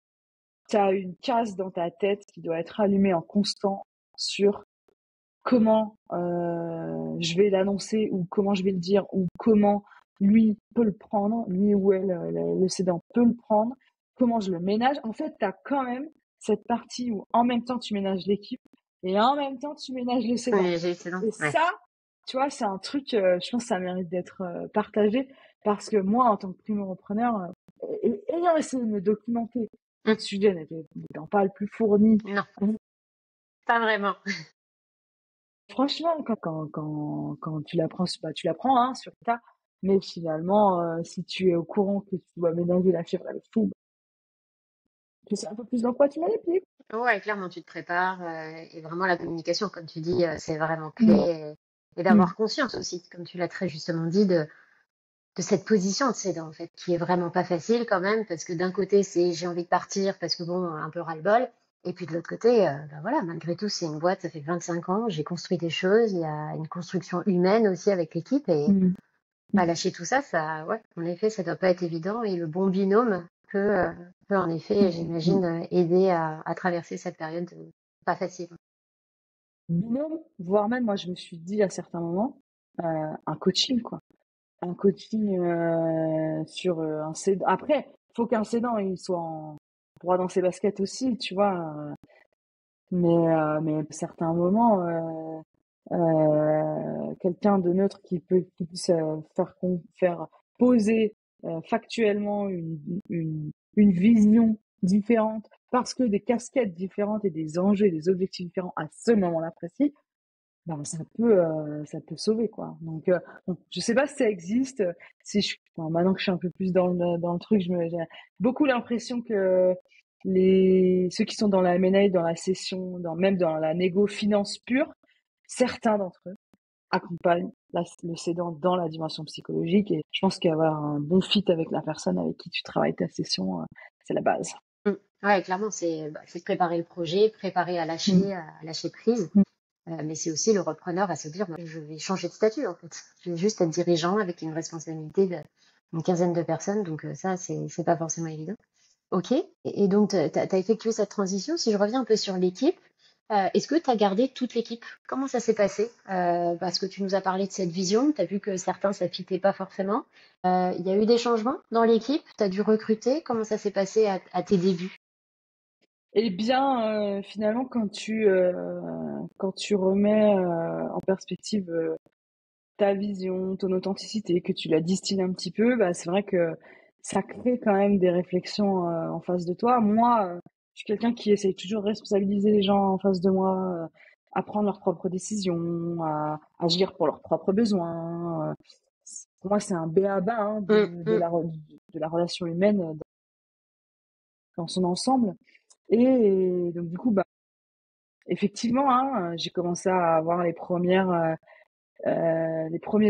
tu as une case dans ta tête qui doit être allumée en constant sur comment je vais l'annoncer ou comment je vais le dire ou comment lui peut le prendre, lui ou elle, le cédant peut le prendre, comment je le ménage. En fait, tu as quand même cette partie où en même temps tu ménages l'équipe et en même temps tu ménages le cédant. Oui, j'ai excellent. Et Ouais. ça, tu vois, c'est un truc, je pense que ça mérite d'être partagé parce que moi, en tant que primo-repreneur, ayant essayé de me documenter, le Mm. sujet n'étant pas le plus fourni. Non, pas vraiment. Franchement, quand tu l'apprends, bah, tu l'apprends hein, sur le tas. Mais finalement, si tu es au courant que tu dois ménager la fibre avec tout, tu sais un peu plus dans quoi tu mets les pieds. Ouais, clairement, tu te prépares. Et vraiment, la communication, comme tu dis, c'est vraiment clé. Mm, Et mm, d'avoir conscience aussi, comme tu l'as très justement dit, de cette position de cédant, en fait, qui est vraiment pas facile quand même, parce que d'un côté, c'est j'ai envie de partir parce que bon, un peu ras-le-bol. Et puis de l'autre côté, ben voilà, malgré tout, c'est une boîte, ça fait 25 ans, j'ai construit des choses, il y a une construction humaine aussi avec l'équipe. Et mm, bah, mm, lâcher tout ça, ouais, en effet, ça doit pas être évident. Et le bon binôme peut en effet, mm, mm. j'imagine, aider à traverser cette période pas facile. Binôme, voire même, moi, je me suis dit à certains moments, un coaching, quoi. Un coaching sur un cédant. Après, faut qu'un cédant, il soit en droit dans ses baskets aussi, tu vois. Mais à certains moments, quelqu'un de neutre qui puisse faire poser factuellement une vision différente parce que des casquettes différentes et des enjeux et des objectifs différents à ce moment-là précis, ben, ça peut sauver, quoi. Donc, bon, je sais pas si ça existe. Si bon, maintenant que je suis un peu plus dans le truc, j'ai beaucoup l'impression que ceux qui sont dans la M&A, dans la session, même dans la négo finance pure, certains d'entre eux accompagnent le cédant dans la dimension psychologique. Et je pense qu'avoir un bon fit avec la personne avec qui tu travailles ta session, c'est la base. Ouais, clairement, c'est préparer le projet, préparer Mm. à lâcher prise. Mm. Mais c'est aussi le repreneur à se dire, moi, je vais changer de statut, en fait. Je vais juste être dirigeant avec une responsabilité d'une quinzaine de personnes. Donc, ça, c'est pas forcément évident. Ok. Et donc, t'as effectué cette transition. Si je reviens un peu sur l'équipe, est-ce que tu as gardé toute l'équipe? Comment ça s'est passé? Parce que tu nous as parlé de cette vision, tu as vu que certains ça fitait pas forcément. Il y a eu des changements dans l'équipe, tu as dû recruter. Comment ça s'est passé à tes débuts? Eh bien, finalement, quand tu remets en perspective ta vision, ton authenticité, que tu la distilles un petit peu, bah, c'est vrai que ça crée quand même des réflexions en face de toi. Moi, je suis quelqu'un qui essaye toujours de responsabiliser les gens en face de moi, à prendre leurs propres décisions, à agir pour leurs propres besoins. Pour moi, c'est un b.a.-ba hein, Hum, hum. de la relation humaine dans son ensemble. Et donc, du coup, bah, effectivement, hein, j'ai commencé à avoir les premiers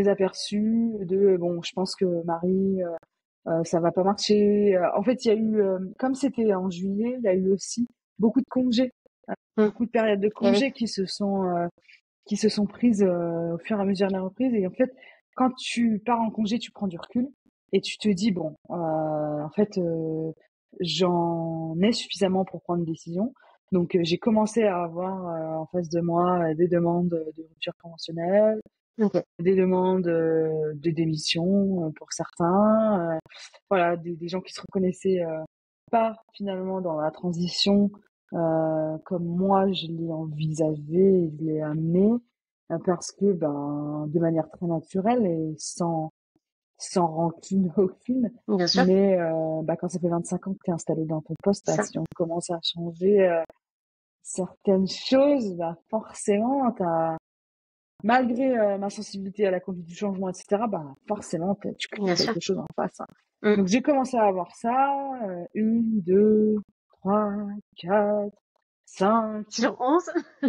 aperçus de bon, je pense que Marie, ça va pas marcher. En fait, il y a eu, comme c'était en juillet, il y a eu aussi beaucoup de congés, Hum. beaucoup de périodes de Eh oui, congés qui se sont prises au fur et à mesure de la reprise. Et en fait, quand tu pars en congé, tu prends du recul et tu te dis bon, en fait, j'en ai suffisamment pour prendre une décision. Donc, j'ai commencé à avoir en face de moi des demandes de rupture conventionnelle, ok. des demandes de démission pour certains, voilà, des gens qui se reconnaissaient pas finalement dans la transition comme moi je l'ai envisagé et je l'ai amené, parce que ben de manière très naturelle et sans rancune aucune, Bien sûr, mais bah, quand ça fait 25 ans que tu es installé dans ton poste, bah, ça. si on commence à changer certaines choses, bah forcément malgré ma sensibilité à la conduite du changement, etc., bah, forcément, tu crées Bien sûr. quelque chose en face, hein. Hum. Donc, j'ai commencé à avoir ça, 1, 2, 3, 4, 5, Sur 11?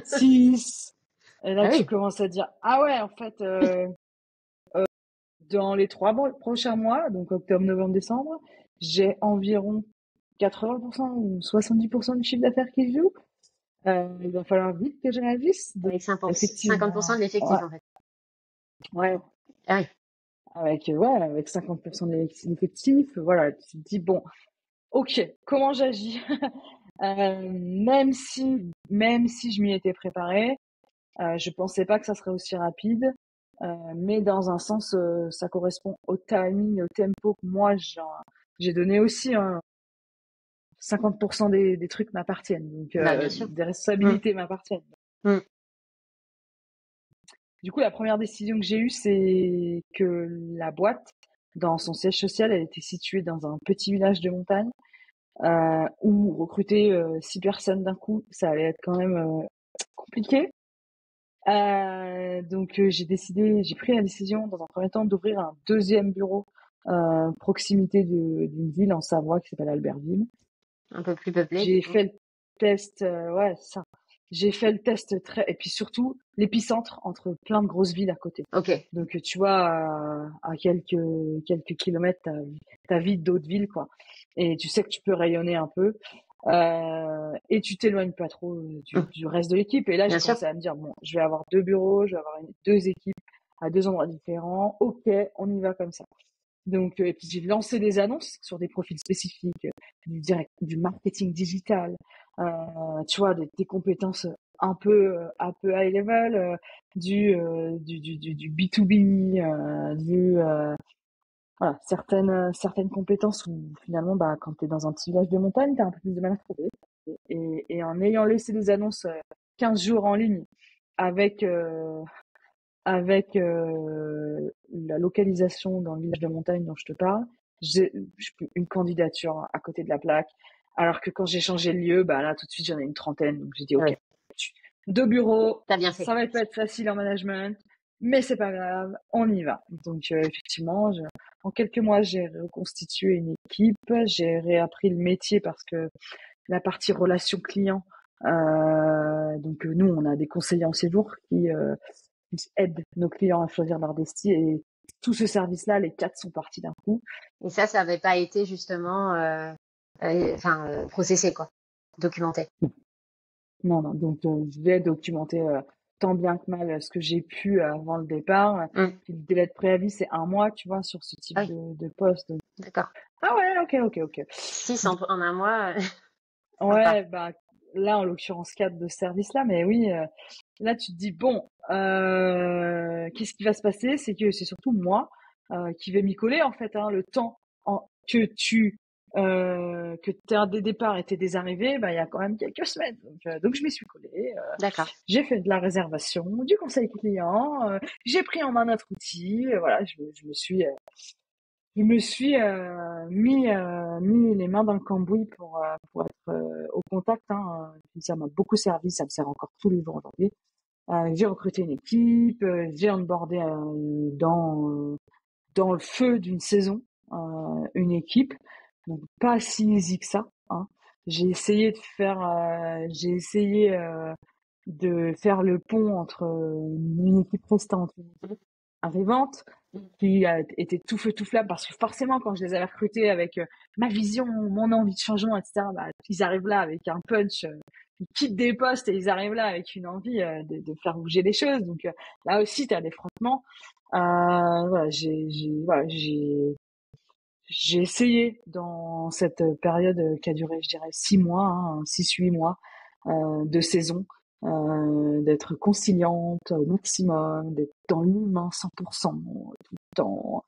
6. Et là, Ah tu oui, commences à dire, ah ouais, en fait, dans les 3 prochains mois, donc octobre, novembre, décembre, j'ai environ 80% ou 70% du chiffre d'affaires qui se joue. Il va falloir vite que je réagisse. Donc, avec 50% effectivement, de l'effectif, ouais, en fait. ouais, Ah oui, avec 50% de l'effectif, voilà, tu te dis bon, ok, comment j'agis? Même si je m'y étais préparée, je pensais pas que ça serait aussi rapide, mais dans un sens, ça correspond au timing, au tempo que moi j'ai donné aussi, hein. 50% des trucs m'appartiennent, donc bah bien sûr. des Hum, responsabilités m'appartiennent. hum. Du coup, la première décision que j'ai eue, c'est que la boîte, dans son siège social, elle était située dans un petit village de montagne. Où recruter 6 personnes d'un coup, ça allait être quand même compliqué. Donc j'ai pris la décision dans un premier temps d'ouvrir un deuxième bureau proximité d'une ville en Savoie qui s'appelle Albertville. Un peu plus peuplé, du J'ai coup. fait le test, ouais, ça. J'ai fait le test et puis surtout l'épicentre entre plein de grosses villes à côté. Ok. Donc tu vois à quelques kilomètres t'as vite d'autres villes quoi. Et tu sais que tu peux rayonner un peu. Et tu t'éloignes pas trop Hum. du reste de l'équipe. Et là, j'ai Bien sûr. commencé à me dire, bon, je vais avoir 2 bureaux, je vais avoir deux équipes à 2 endroits différents. Ok, on y va comme ça. Donc, et puis j'ai lancé des annonces sur des profils spécifiques, du marketing digital, tu vois, des compétences un peu high level, du B2B, voilà, certaines compétences où finalement, bah, quand tu es dans un petit village de montagne, tu as un peu plus de mal à trouver. Et en ayant laissé des annonces 15 jours en ligne avec la localisation dans le village de montagne dont je te parle, j'ai une candidature à côté de la plaque. Alors que quand j'ai changé le lieu, bah là tout de suite j'en ai une trentaine. Donc j'ai dit ok, Oui, 2 bureaux, t'as bien fait. ça va pas être facile en management, mais c'est pas grave, on y va. Donc effectivement, en quelques mois j'ai reconstitué une équipe, j'ai réappris le métier parce que la partie relation client. Donc nous, on a des conseillers en séjour qui aident nos clients à choisir leur destinée et tout ce service-là, les 4 sont partis d'un coup. Et ça n'avait pas été justement, processé, quoi, documenté. Non, non. Donc j'ai documenté tant bien que mal ce que j'ai pu avant le départ. Hum. Puis le délai de préavis, c'est 1 mois, tu vois, sur ce type Ah oui, de poste. Donc, d'accord. ah ouais, ok. 6 en un mois, sympa. Ouais, bah là en l'occurrence 4 de ce service-là, mais oui, là tu te dis bon, qu'est-ce qui va se passer? C'est que c'est surtout moi qui vais m'y coller en fait, hein, le temps que t'aies des départs et t'aies des arrivées, bah il y a quand même quelques semaines. Donc je m'y suis collée, D'accord. j'ai fait de la réservation, du conseil client, j'ai pris en main notre outil, voilà, je me suis mis les mains dans le cambouis pour être au contact. Hein. Ça m'a beaucoup servi, ça me sert encore tous les jours aujourd'hui. J'ai recruté une équipe, j'ai onboardé dans le feu d'une saison une équipe. Donc pas si easy que ça. Hein. J'ai essayé de faire le pont entre une équipe restante, une équipe arrivante, Hum. qui étaient tout feu tout flamme parce que forcément quand je les avais recrutés avec ma vision, mon envie de changement, etc. Bah, ils arrivent là avec un punch, ils quittent des postes et ils arrivent là avec une envie de faire bouger les choses. Donc là aussi tu as des frottements. Voilà, j'ai essayé dans cette période qui a duré, je dirais, 6 mois, hein, 6-8 mois de saison, d'être conciliante au maximum, d'être dans l'humain 100% tout le temps,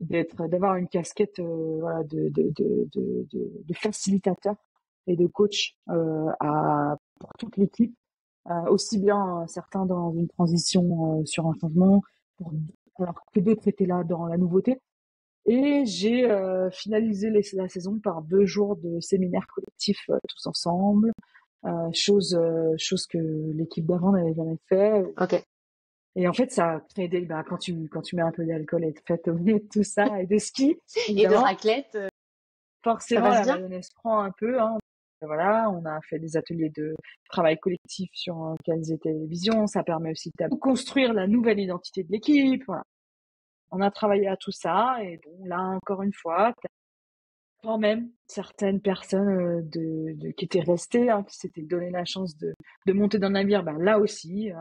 d'avoir une casquette voilà, de facilitateur et de coach pour toute l'équipe, aussi bien certains dans une transition sur un changement, alors que d'autres étaient là dans la nouveauté. Et j'ai finalisé la saison par 2 jours de séminaire collectif tous ensemble, chose que l'équipe d'avant n'avait jamais fait. Ok. Et en fait, ça a créé quand tu mets un peu d'alcool et de fête au milieu de tout ça et de ski, Et de évidemment, raclette, ça forcément passe la bien? mayonnaise prend un peu. Hein. Voilà, on a fait des ateliers de travail collectif sur quelles étaient les visions. Ça permet aussi de construire la nouvelle identité de l'équipe. Voilà. On a travaillé à tout ça et bon, là encore une fois, quand même certaines personnes qui étaient restées, hein, qui s'étaient donné la chance de monter dans le navire, ben là aussi,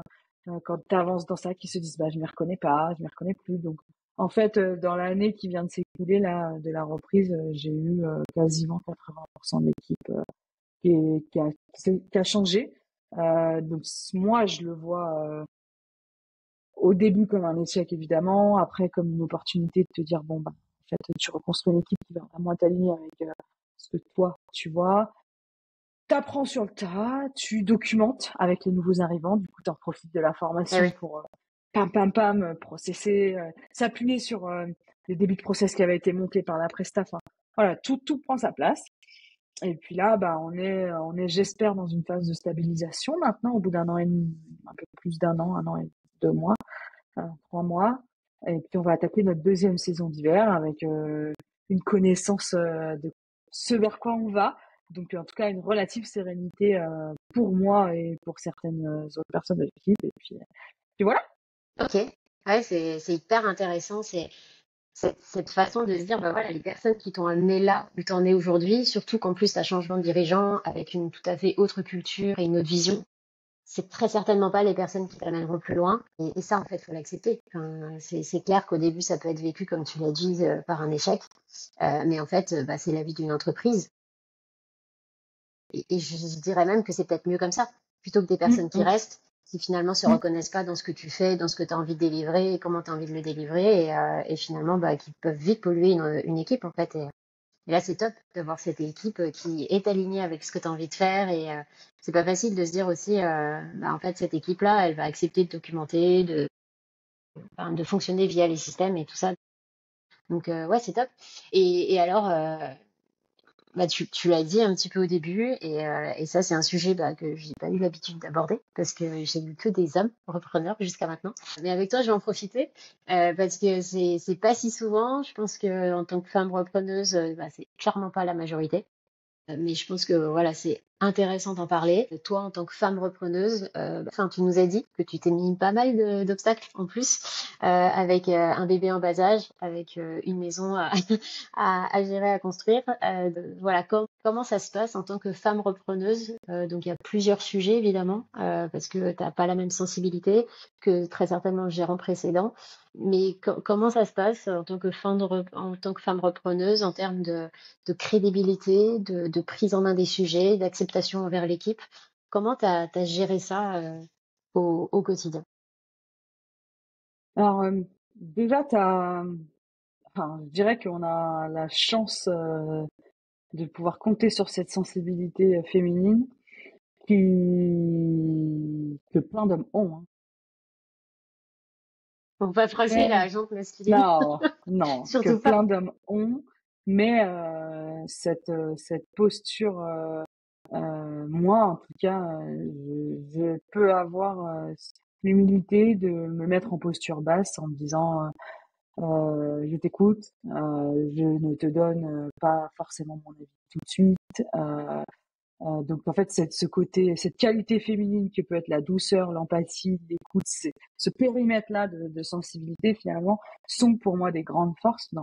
quand tu avances dans ça, qui se disent bah je m'y reconnais pas, je m'y reconnais plus. Donc en fait, dans l'année qui vient de s'écouler là de la reprise, j'ai eu quasiment 80% de l'équipe qui a changé. Donc moi je le vois au début comme un échec évidemment, après comme une opportunité de te dire bon bah en fait tu reconstruis une équipe qui va vraiment t'aligner avec ce que toi tu vois, t'apprends sur le tas, tu documentes avec les nouveaux arrivants, du coup t'en profites de la Eh formation oui. pour pam processer, s'appuyer sur les débuts de process qui avaient été montés par la presta. Enfin, voilà, tout prend sa place. Et puis là, bah on est j'espère dans une phase de stabilisation maintenant au bout d'un an et demi, un peu plus un an et 2 mois. 3 mois. Et puis on va attaquer notre deuxième saison d'hiver avec une connaissance de ce vers quoi on va. Donc en tout cas une relative sérénité pour moi et pour certaines autres personnes de l'équipe. Et puis voilà. Ok. Ouais, c'est hyper intéressant. C'est cette façon de se dire, bah voilà, les personnes qui t'ont amené là où t'en es aujourd'hui, surtout qu'en plus t'as changement de dirigeant avec une tout à fait autre culture et une autre vision, c'est très certainement pas les personnes qui t'amèneront plus loin. Et ça, en fait, faut l'accepter. Enfin, c'est clair qu'au début, ça peut être vécu, comme tu l'as dit, par un échec. Mais en fait, bah, c'est la vie d'une entreprise. Et je dirais même que c'est peut-être mieux comme ça, plutôt que des Mm, personnes qui mm, restent, qui finalement se mm. reconnaissent pas dans ce que tu fais, dans ce que tu as envie de délivrer, et comment tu as envie de le délivrer, et finalement, bah, qui peuvent vite polluer une équipe, en fait. Et là, c'est top d'avoir cette équipe qui est alignée avec ce que tu as envie de faire. Et c'est pas facile de se dire aussi, en fait, cette équipe-là, elle va accepter de documenter, de fonctionner via les systèmes et tout ça. Donc, ouais, c'est top. Et alors, tu l'as dit un petit peu au début, et ça, c'est un sujet que j'ai pas eu l'habitude d'aborder parce que j'ai eu que des hommes repreneurs jusqu'à maintenant. Mais avec toi, je vais en profiter parce que c'est pas si souvent. Je pense que en tant que femme repreneuse, c'est clairement pas la majorité. Mais je pense que voilà, c'est intéressant d'en parler. Toi, en tant que femme repreneuse, tu nous as dit que tu t'es mis pas mal d'obstacles en plus, avec un bébé en bas âge, avec une maison à gérer, à construire. Voilà, comment ça se passe en tant que femme repreneuse? Donc il y a plusieurs sujets évidemment, parce que t'as pas la même sensibilité que très certainement le gérant précédent. Mais comment ça se passe en tant que en tant que femme repreneuse en termes de crédibilité, de prise en main des sujets, d'acceptation envers l'équipe? Comment tu as géré ça au quotidien? Alors, déjà, je dirais qu'on a la chance de pouvoir compter sur cette sensibilité féminine que plein d'hommes ont. Hein. On va froisser Mais la jante masculine, non, non, que surtout pas. plein d'hommes ont, mais cette posture, moi en tout cas, je peux avoir l'humilité de me mettre en posture basse en me disant je t'écoute, je ne te donne pas forcément mon avis tout de suite. Donc en fait, ce côté, cette qualité féminine qui peut être la douceur, l'empathie, l'écoute, ce périmètre-là de sensibilité finalement sont pour moi des grandes forces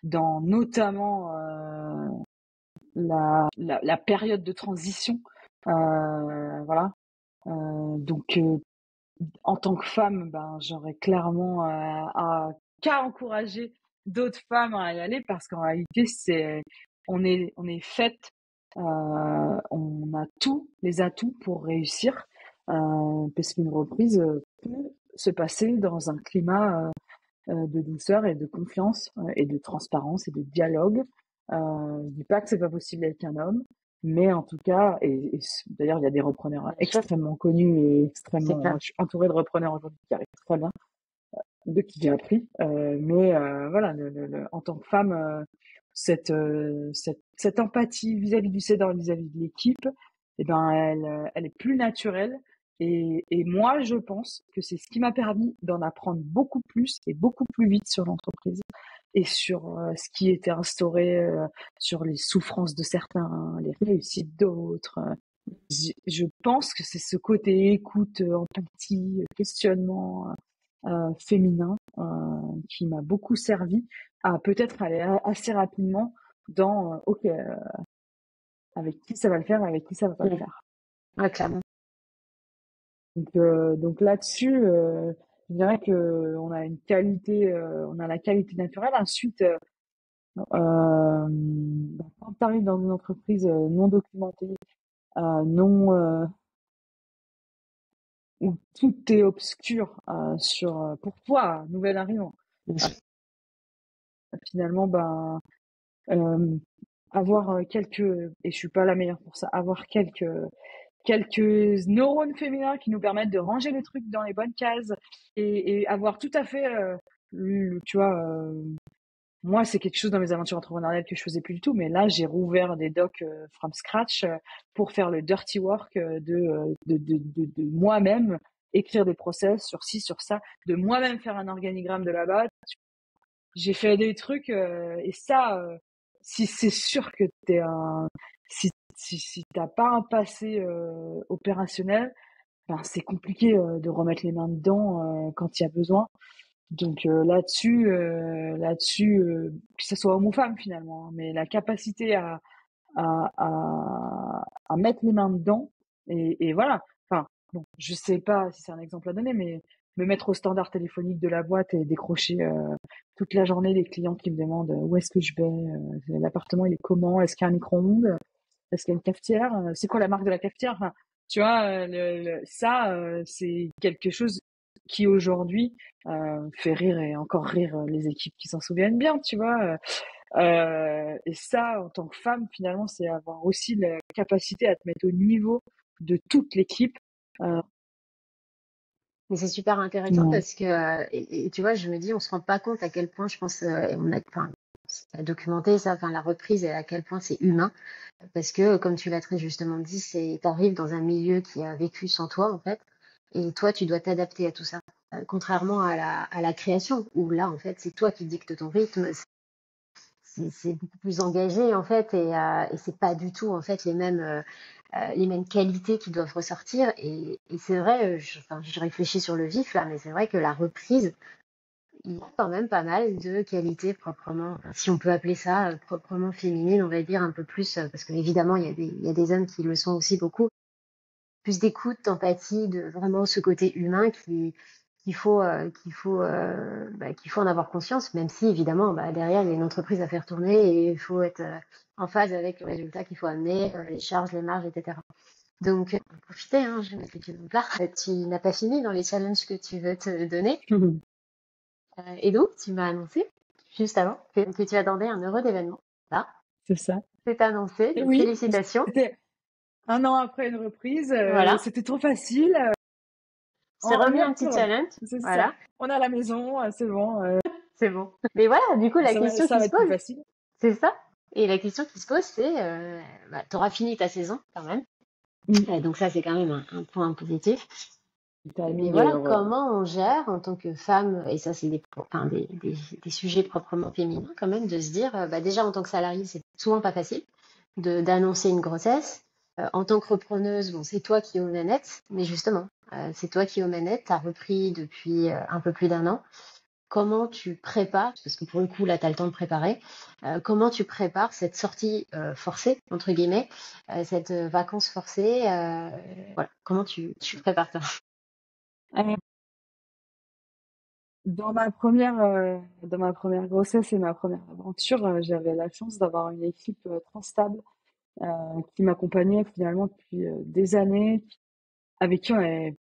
dans notamment la période de transition. Voilà. Donc en tant que femme, j'aurais clairement qu'à encourager d'autres femmes à y aller parce qu'en réalité, on est faite, on a tous les atouts pour réussir, parce qu'une reprise peut se passer dans un climat de douceur et de confiance et de transparence et de dialogue. Je dis pas que c'est pas possible avec un homme, mais en tout cas, d'ailleurs, il y a des repreneurs Bien sûr, extrêmement connus et c'est extrêmement. clair. Moi, je suis entourée de repreneurs aujourd'hui qui arrivent très bien, de qui j'ai appris. Mais voilà, en tant que femme, cette empathie vis-à-vis du CEDAR, vis-à-vis de l'équipe, elle est plus naturelle. Et moi, je pense que c'est ce qui m'a permis d'en apprendre beaucoup plus et beaucoup plus vite sur l'entreprise et sur ce qui était instauré, sur les souffrances de certains, les réussites d'autres. Je pense que c'est ce côté écoute, empathie, questionnement féminin qui m'a beaucoup servi à peut-être aller assez rapidement dans OK, avec qui ça va le faire, avec qui ça va pas le Mm. faire. Ouais, clairement. Donc là-dessus, je dirais que on a une qualité, on a la qualité naturelle. Ensuite, quand tu arrives dans une entreprise non documentée, non où tout est obscur pour toi, nouvel arrivant, euh, finalement, euh, avoir et je suis pas la meilleure pour ça, avoir quelques neurones féminins qui nous permettent de ranger les trucs dans les bonnes cases et avoir tout à fait, tu vois, moi, c'est quelque chose dans mes aventures entrepreneuriales que je faisais plus du tout, mais là, j'ai rouvert des docs from scratch pour faire le dirty work de moi-même, écrire des process sur ci, sur ça, de moi-même faire un organigramme de là-bas. J'ai fait des trucs et ça, si c'est sûr que si t'as pas un passé opérationnel, c'est compliqué de remettre les mains dedans quand il y a besoin. Donc là-dessus, que ce soit homme ou femme finalement, hein, mais la capacité à mettre les mains dedans et voilà. Enfin, bon, je sais pas si c'est un exemple à donner, mais me mettre au standard téléphonique de la boîte et décrocher toute la journée des clients qui me demandent où est-ce que je vais, l'appartement il est comment, est-ce qu'il y a un micro-ondes, est-ce qu'il y a une cafetière, c'est quoi la marque de la cafetière, enfin, tu vois, ça c'est quelque chose qui aujourd'hui fait rire et encore rire les équipes qui s'en souviennent bien, tu vois. Et ça, en tant que femme, finalement, c'est avoir aussi la capacité à te mettre au niveau de toute l'équipe. Mais c'est super intéressant Ouais. parce que, et tu vois, je me dis, on se rend pas compte à quel point, je pense, et enfin, c'est documenté ça, enfin, la reprise et à quel point c'est humain. Parce que, comme tu l'as très justement dit, t'arrives dans un milieu qui a vécu sans toi, en fait. Et toi, tu dois t'adapter à tout ça. Contrairement à la création, où là, en fait, c'est toi qui dictes ton rythme, c'est beaucoup plus engagé en fait et c'est pas du tout en fait les mêmes qualités qui doivent ressortir et c'est vrai enfin, je réfléchis sur le vif là mais c'est vrai que la reprise il y a quand même pas mal de qualités proprement si on peut appeler ça proprement féminines on va dire un peu plus parce que évidemment il y a des hommes qui le sont aussi beaucoup plus d'écoute, d'empathie, de vraiment ce côté humain qu'il faut en avoir conscience, même si évidemment bah, derrière il y a une entreprise à faire tourner et il faut être en phase avec le résultat qu'il faut amener, les charges, les marges, etc. Donc profitez, hein, je vais mettre les pieds dans le plat. Tu n'as pas fini dans les challenges que tu veux te donner. Et donc tu m'as annoncé juste avant que tu attendais un heureux événement. Là, C'est ça. c'est annoncé, Et donc oui, félicitations. c'était un an après une reprise. Voilà, C'était trop facile. c'est On remis y un petit retourne. challenge. C'est ça. Voilà, On est à la maison, c'est bon. c'est bon. Mais voilà, du coup la question Ça qui va se être plus pose, facile. c'est ça. Et la question qui se pose, c'est, bah, tu auras fini ta saison quand même. Mm. Donc ça, c'est quand même un point positif. Le Mais timing est voilà, heureux. comment on gère en tant que femme, et ça, c'est enfin, des sujets proprement féminins quand même, de se dire, bah, déjà en tant que salariée, c'est souvent pas facile d'annoncer une grossesse. En tant que repreneuse, bon, c'est toi qui es aux manettes, mais justement, c'est toi qui es aux manettes, tu as repris depuis un peu plus d'un an. Comment tu prépares, parce que pour le coup, là, tu as le temps de préparer, comment tu prépares cette sortie forcée, entre guillemets, cette vacance forcée, voilà, comment tu prépares ça? Euh, dans ma première grossesse et ma première aventure, j'avais la chance d'avoir une équipe très stable euh, qui m'accompagnait finalement depuis des années, avec qui on avait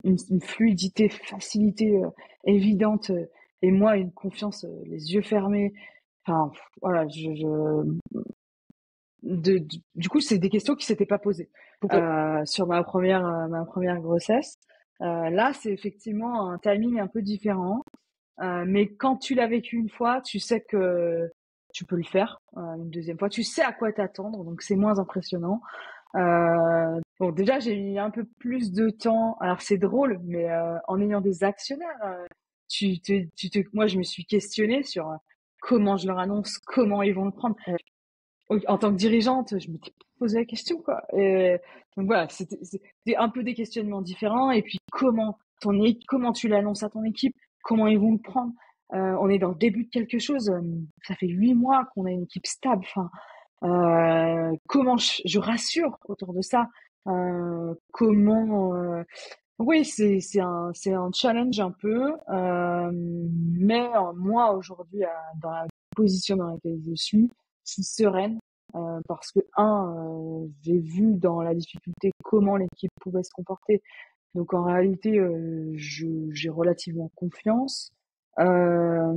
une fluidité, facilité évidente et moi une confiance les yeux fermés. Enfin, voilà, du coup, c'est des questions qui s'étaient pas posées Ok. sur ma première grossesse. Là, c'est effectivement un timing un peu différent. Mais quand tu l'as vécu une fois, tu sais que tu peux le faire une deuxième fois. Tu sais à quoi t'attendre, donc c'est moins impressionnant. Bon, déjà, j'ai mis un peu plus de temps. Alors, c'est drôle, mais en ayant des actionnaires, moi, je me suis questionnée sur comment je leur annonce, comment ils vont le prendre. En tant que dirigeante, je m'étais posé la question, quoi. Et donc voilà, c'était un peu des questionnements différents. Et puis, comment tu l'annonces à ton équipe, comment ils vont le prendre. On est dans le début de quelque chose. Ça fait 8 mois qu'on a une équipe stable. Enfin, comment je rassure autour de ça. Comment oui, c'est un challenge un peu, mais moi aujourd'hui dans la position dans laquelle je suis sereine parce que j'ai vu dans la difficulté comment l'équipe pouvait se comporter. Donc en réalité, j'ai relativement confiance. Euh,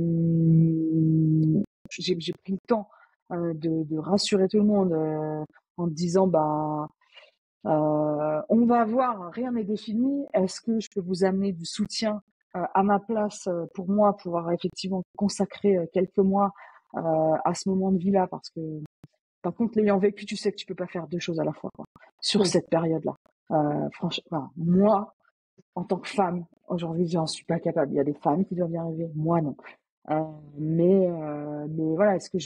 j'ai pris le temps de rassurer tout le monde en disant bah on va voir, rien n'est défini. Est-ce que je peux vous amener du soutien à ma place pour moi pouvoir effectivement consacrer quelques mois à ce moment de vie-là parce que par contre l'ayant vécu, tu sais que tu peux pas faire deux choses à la fois quoi, sur Hmm. cette période-là. Franchement, enfin, moi en tant que femme, aujourd'hui, j'en suis pas capable. Il y a des femmes qui doivent y arriver, moi non. Mais voilà, est-ce que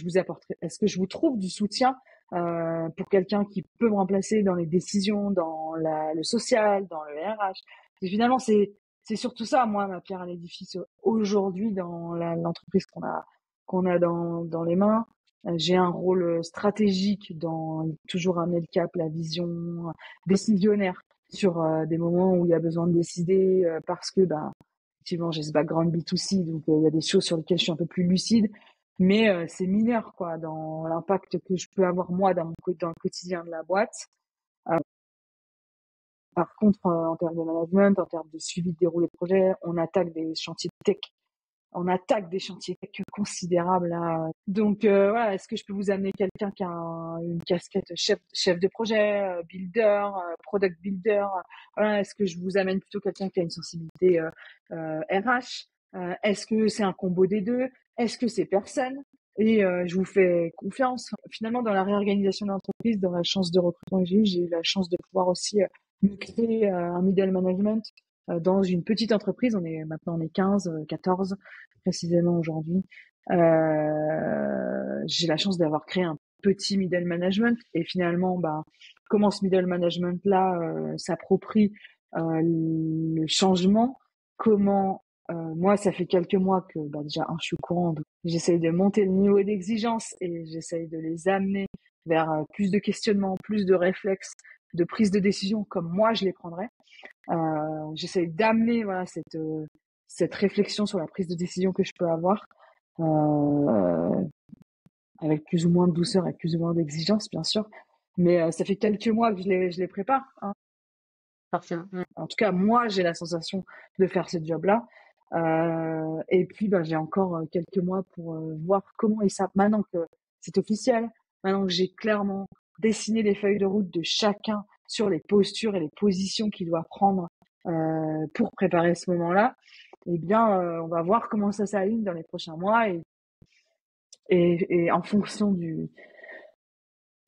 je vous trouve du soutien pour quelqu'un qui peut me remplacer dans les décisions, dans le social, dans le RH. Et finalement, c'est surtout ça, moi, ma pierre à l'édifice aujourd'hui dans l'entreprise qu'on a dans les mains. J'ai un rôle stratégique dans toujours amener le cap, la vision décisionnaire sur des moments où il y a besoin de décider parce que ben effectivement j'ai ce background B2C donc il y a des choses sur lesquelles je suis un peu plus lucide mais c'est mineur quoi dans l'impact que je peux avoir moi dans le quotidien de la boîte. Euh, Par contre en termes de management, en termes de suivi de déroulé de projet, on attaque des chantiers de tech on attaque des chantiers considérables là. Donc voilà, est-ce que je peux vous amener quelqu'un qui a une casquette chef de projet, builder, product builder, voilà, est-ce que je vous amène plutôt quelqu'un qui a une sensibilité RH, est-ce que c'est un combo des deux, est-ce que c'est personne? Et je vous fais confiance. Finalement, dans la réorganisation de l'entreprise, dans la chance de recrutement que j'ai eu la chance de pouvoir aussi me créer un middle management dans une petite entreprise. On est 15, 14 précisément aujourd'hui. J'ai la chance d'avoir créé un petit middle management et finalement, comment ce middle management là s'approprie le changement, comment moi, ça fait quelques mois que déjà, je suis au courant. J'essaye de monter le niveau d'exigence et j'essaye de les amener vers plus de questionnements, plus de réflexes, de prise de décision comme moi je les prendrais. J'essaye d'amener voilà cette réflexion sur la prise de décision que je peux avoir avec plus ou moins de douceur, avec plus ou moins d'exigence, bien sûr. Mais ça fait quelques mois que je les prépare. Hein. Forcément. En tout cas, moi, j'ai la sensation de faire ce job-là. Et puis, j'ai encore quelques mois pour voir comment et ça. Maintenant que c'est officiel, maintenant que j'ai clairement dessiné les feuilles de route de chacun sur les postures et les positions qu'il doit prendre pour préparer ce moment-là, eh bien, on va voir comment ça s'aligne dans les prochains mois et en fonction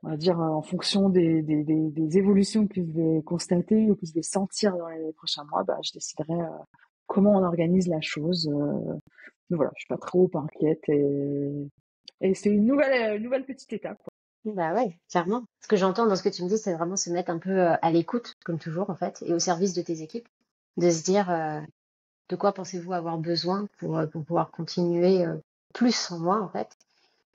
on va dire en fonction des évolutions que je vais constater ou que je vais sentir dans les prochains mois, je déciderai comment on organise la chose. Mais voilà, je suis pas trop inquiète et c'est une nouvelle petite étape. Bah ouais, clairement. Ce que j'entends dans ce que tu me dis, c'est vraiment se mettre un peu à l'écoute, comme toujours en fait, et au service de tes équipes, de se dire de quoi pensez-vous avoir besoin pour pouvoir continuer plus sans moi en fait,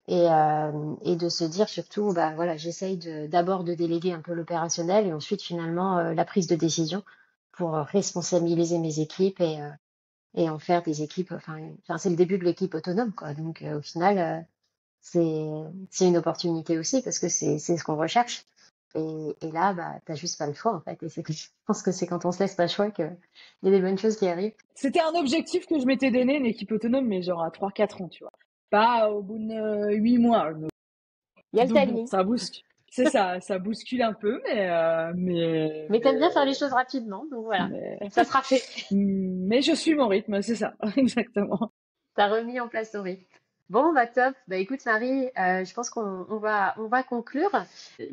et de se dire surtout, voilà, j'essaye d'abord de déléguer un peu l'opérationnel et ensuite finalement la prise de décision pour responsabiliser mes équipes et en faire des équipes. Enfin, c'est le début de l'équipe autonome quoi. Donc au final. C'est c'est une opportunité aussi parce que c'est ce qu'on recherche. Et là, t'as juste pas le choix en fait. Et je pense que c'est quand on se laisse pas le choix qu'il y a des bonnes choses qui arrivent. C'était un objectif que je m'étais donné, une équipe autonome, mais genre à 3-4 ans, tu vois. Pas au bout de 8 mois. Il y a le Donc bon, timing. ça bouscule. C'est ça, ça bouscule un peu, Mais t'aimes bien faire les choses rapidement, donc voilà, mais, ça sera fait. mais je suis mon rythme, c'est ça, exactement. T'as remis en place ton rythme. Bon, top. Écoute, Marie, je pense qu'on va conclure.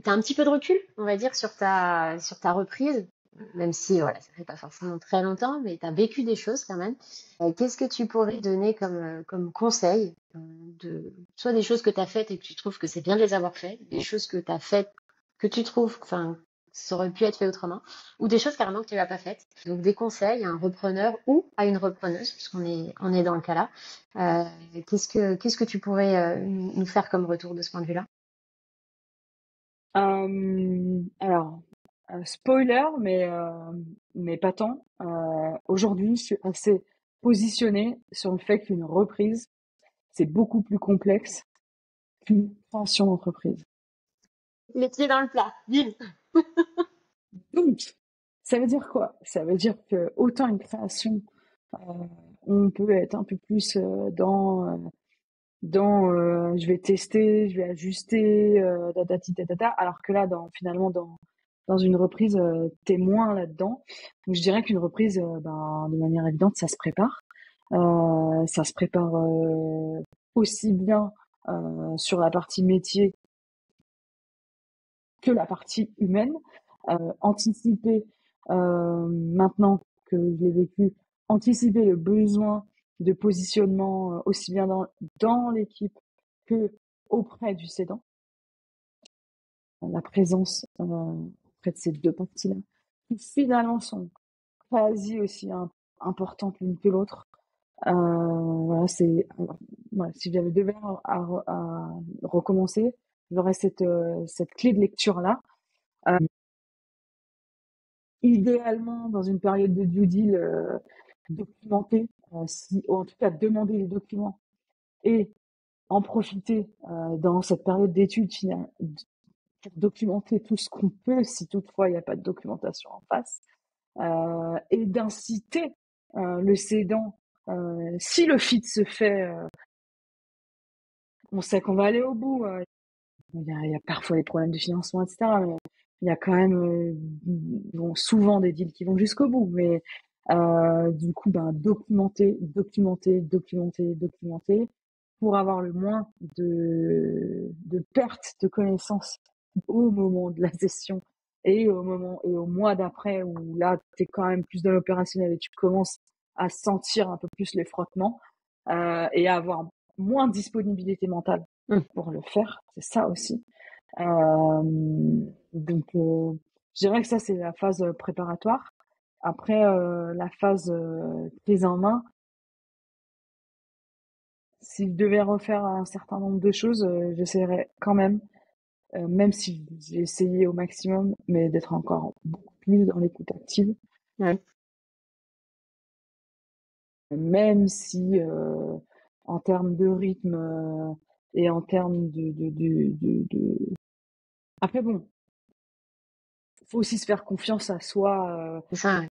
T'as un petit peu de recul, on va dire, sur ta reprise, même si, voilà, ça fait pas forcément très longtemps, mais t'as vécu des choses quand même. Qu'est-ce que tu pourrais donner comme conseil, soit des choses que t'as faites et que tu trouves que c'est bien de les avoir faites, des choses que t'as faites que tu trouves, enfin, ça aurait pu être fait autrement, ou des choses carrément que tu n'as pas faites. Donc des conseils à un repreneur ou à une repreneuse, puisqu'on est dans le cas là. Qu'est-ce que tu pourrais nous faire comme retour de ce point de vue-là? Alors, spoiler, mais pas tant. Aujourd'hui, je suis assez positionnée sur le fait qu'une reprise, c'est beaucoup plus complexe qu'une création d'entreprise. Les pieds dans le plat, bim. Donc, ça veut dire quoi? Ça veut dire que autant une création, euh, on peut être un peu plus dans je vais tester, je vais ajuster, alors que là, finalement, dans une reprise, t'es moins là-dedans. Donc, je dirais qu'une reprise, de manière évidente, ça se prépare. Ça se prépare aussi bien sur la partie métier que la partie humaine. Anticiper maintenant que je l'ai vécu, anticiper le besoin de positionnement aussi bien dans l'équipe que auprès du cédant. La présence auprès de ces deux parties-là, qui finalement sont quasi aussi importantes l'une que l'autre. Voilà, voilà, si j'avais devait à recommencer, j'aurais cette clé de lecture-là. Idéalement, dans une période de due deal, documenter, ou en tout cas demander les documents et en profiter dans cette période d'études finale, pour documenter tout ce qu'on peut, si toutefois il n'y a pas de documentation en face, et d'inciter le cédant Si le fit se fait, on sait qu'on va aller au bout. Il y a parfois des problèmes de financement, etc. Mais il y a quand même souvent des deals qui vont jusqu'au bout. Mais du coup, documenter pour avoir le moins de pertes de connaissances au moment de la session et au mois d'après où là, tu es quand même plus dans l'opérationnel et tu commences à sentir un peu plus les frottements et à avoir moins de disponibilité mentale pour le faire. C'est ça aussi. Donc, je dirais que ça, c'est la phase préparatoire. Après, la phase prise en main, si je devais refaire un certain nombre de choses, j'essaierais quand même si j'ai essayé au maximum, mais d'être encore beaucoup plus dans l'écoute active. Ouais. Même si, en termes de rythme et en termes Après bon, faut aussi se faire confiance à soi. C'est ça, ouais.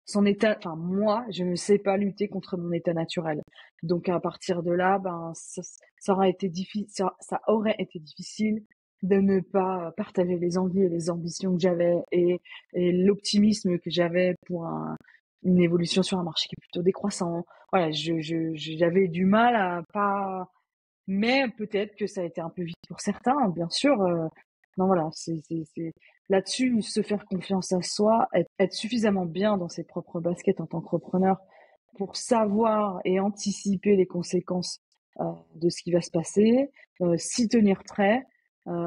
Son état, enfin moi, je ne sais pas lutter contre mon état naturel. Donc à partir de là, ça aurait été difficile, ça aurait été difficile de ne pas partager les envies et les ambitions que j'avais et l'optimisme que j'avais pour une évolution sur un marché qui est plutôt décroissant. Voilà, j'avais du mal à pas, mais peut-être que ça a été un peu vite pour certains, bien sûr. Non, voilà, c'est là-dessus, se faire confiance à soi, être suffisamment bien dans ses propres baskets en tant qu'entrepreneur pour savoir et anticiper les conséquences de ce qui va se passer, s'y tenir prêt,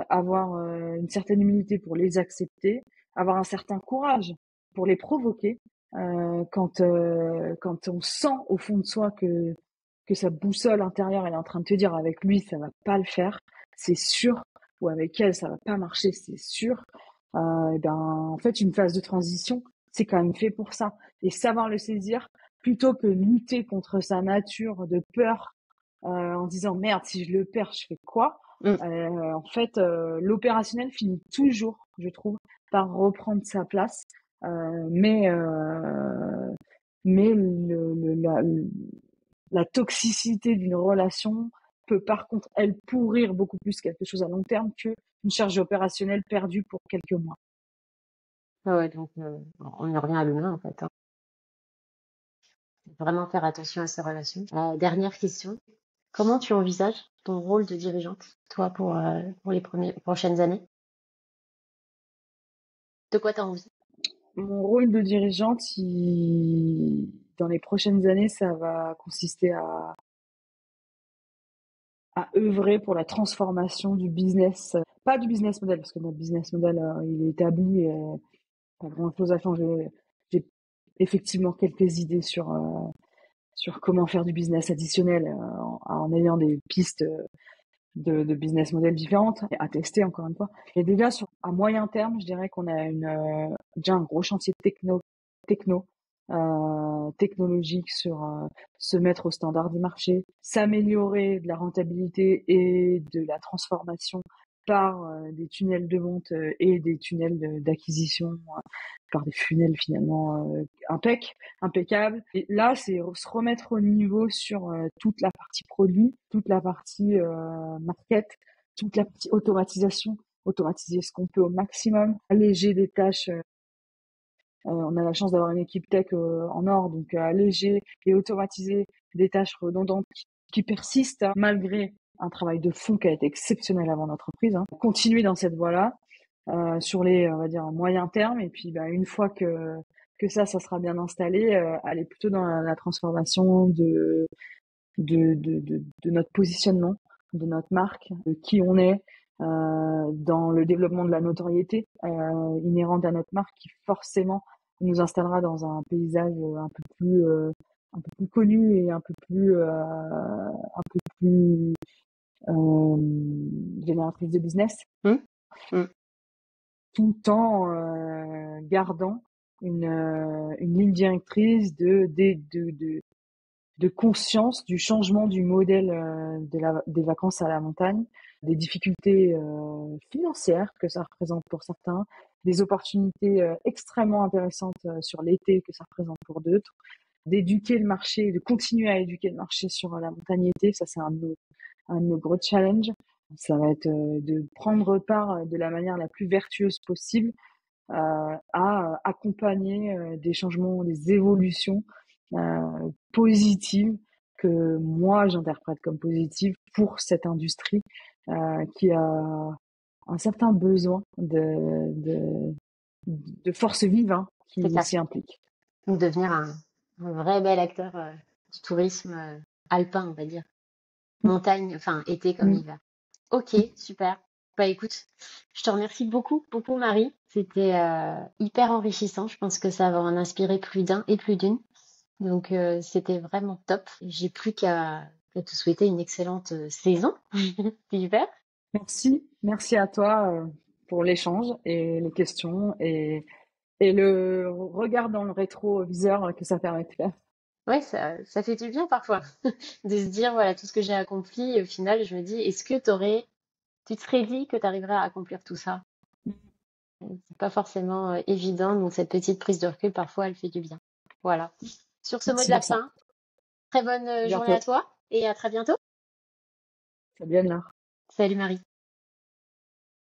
avoir une certaine humilité pour les accepter, avoir un certain courage pour les provoquer quand on sent au fond de soi que sa boussole intérieure elle est en train de te dire avec lui ça va pas le faire, c'est sûr, ou avec elle ça va pas marcher, c'est sûr. Et ben en fait une phase de transition c'est quand même fait pour ça et savoir le saisir plutôt que lutter contre sa nature de peur en disant merde si je le perds je fais quoi. En fait l'opérationnel finit toujours je trouve par reprendre sa place mais la toxicité d'une relation peut par contre, elle, pourrir beaucoup plus quelque chose à long terme qu'une charge opérationnelle perdue pour quelques mois. Ouais, donc on en revient à l'humain en fait, hein. Vraiment faire attention à ses relations. Dernière question. Comment tu envisages ton rôle de dirigeante, toi, pour les prochaines années? De quoi tu as envie? Mon rôle de dirigeante, dans les prochaines années, ça va consister à œuvrer pour la transformation du business, pas du business model, parce que notre business model, il est établi et pas grand-chose à changer. J'ai effectivement quelques idées sur comment faire du business additionnel en ayant des pistes de business model différentes à tester encore une fois. Et déjà à moyen terme, je dirais qu'on a déjà un gros chantier techno technologique sur se mettre au standard du marché, s'améliorer de la rentabilité et de la transformation par des tunnels de vente et des tunnels d'acquisition, par des funnels finalement impeccables. Et là, c'est se remettre au niveau sur toute la partie produit, toute la partie market, toute la partie automatisation, automatiser ce qu'on peut au maximum, alléger des tâches. On a la chance d'avoir une équipe tech en or, donc alléger et automatiser des tâches redondantes qui persistent malgré un travail de fond qui a été exceptionnel avant l'entreprise. Continuer dans cette voie-là sur les, on va dire, moyen terme, et puis une fois que ça sera bien installé, aller plutôt dans la transformation de notre positionnement, de notre marque, de qui on est, dans le développement de la notoriété inhérente à notre marque qui forcément nous installera dans un paysage un peu plus connu et un peu plus génératrice de business, Hum, hum. tout en gardant une ligne directrice de conscience du changement du modèle des vacances à la montagne, des difficultés financières que ça représente pour certains, des opportunités extrêmement intéressantes sur l'été que ça représente pour d'autres, d'éduquer le marché, de continuer à éduquer le marché sur la montagnité. Ça, c'est un de nos gros challenges. Ça va être de prendre part de la manière la plus vertueuse possible à accompagner des changements, des évolutions positives que moi j'interprète comme positives pour cette industrie qui a un certain besoin de force vive C'est qui clair. s'y implique. Donc devenir un vrai bel acteur du tourisme alpin, on va dire. Montagne, enfin été comme Mm. hiver. Ok, super. Bah écoute, je te remercie beaucoup, beaucoup Marie. C'était hyper enrichissant. Je pense que ça va en inspirer plus d'un et plus d'une. Donc c'était vraiment top. J'ai plus qu'à te souhaiter une excellente saison. Super. Merci à toi pour l'échange et les questions et le regard dans le rétroviseur que ça permet de faire. Ouais, ça fait du bien parfois de se dire voilà tout ce que j'ai accompli. Et au final, je me dis, est-ce que tu te serais dit que tu arriverais à accomplir tout ça? C'est pas forcément évident, donc cette petite prise de recul, parfois, elle fait du bien. Voilà. Sur ce mot de Merci la pour ça. fin, très bonne À journée à bientôt. toi et à très bientôt. Salut Anna. Salut Marie.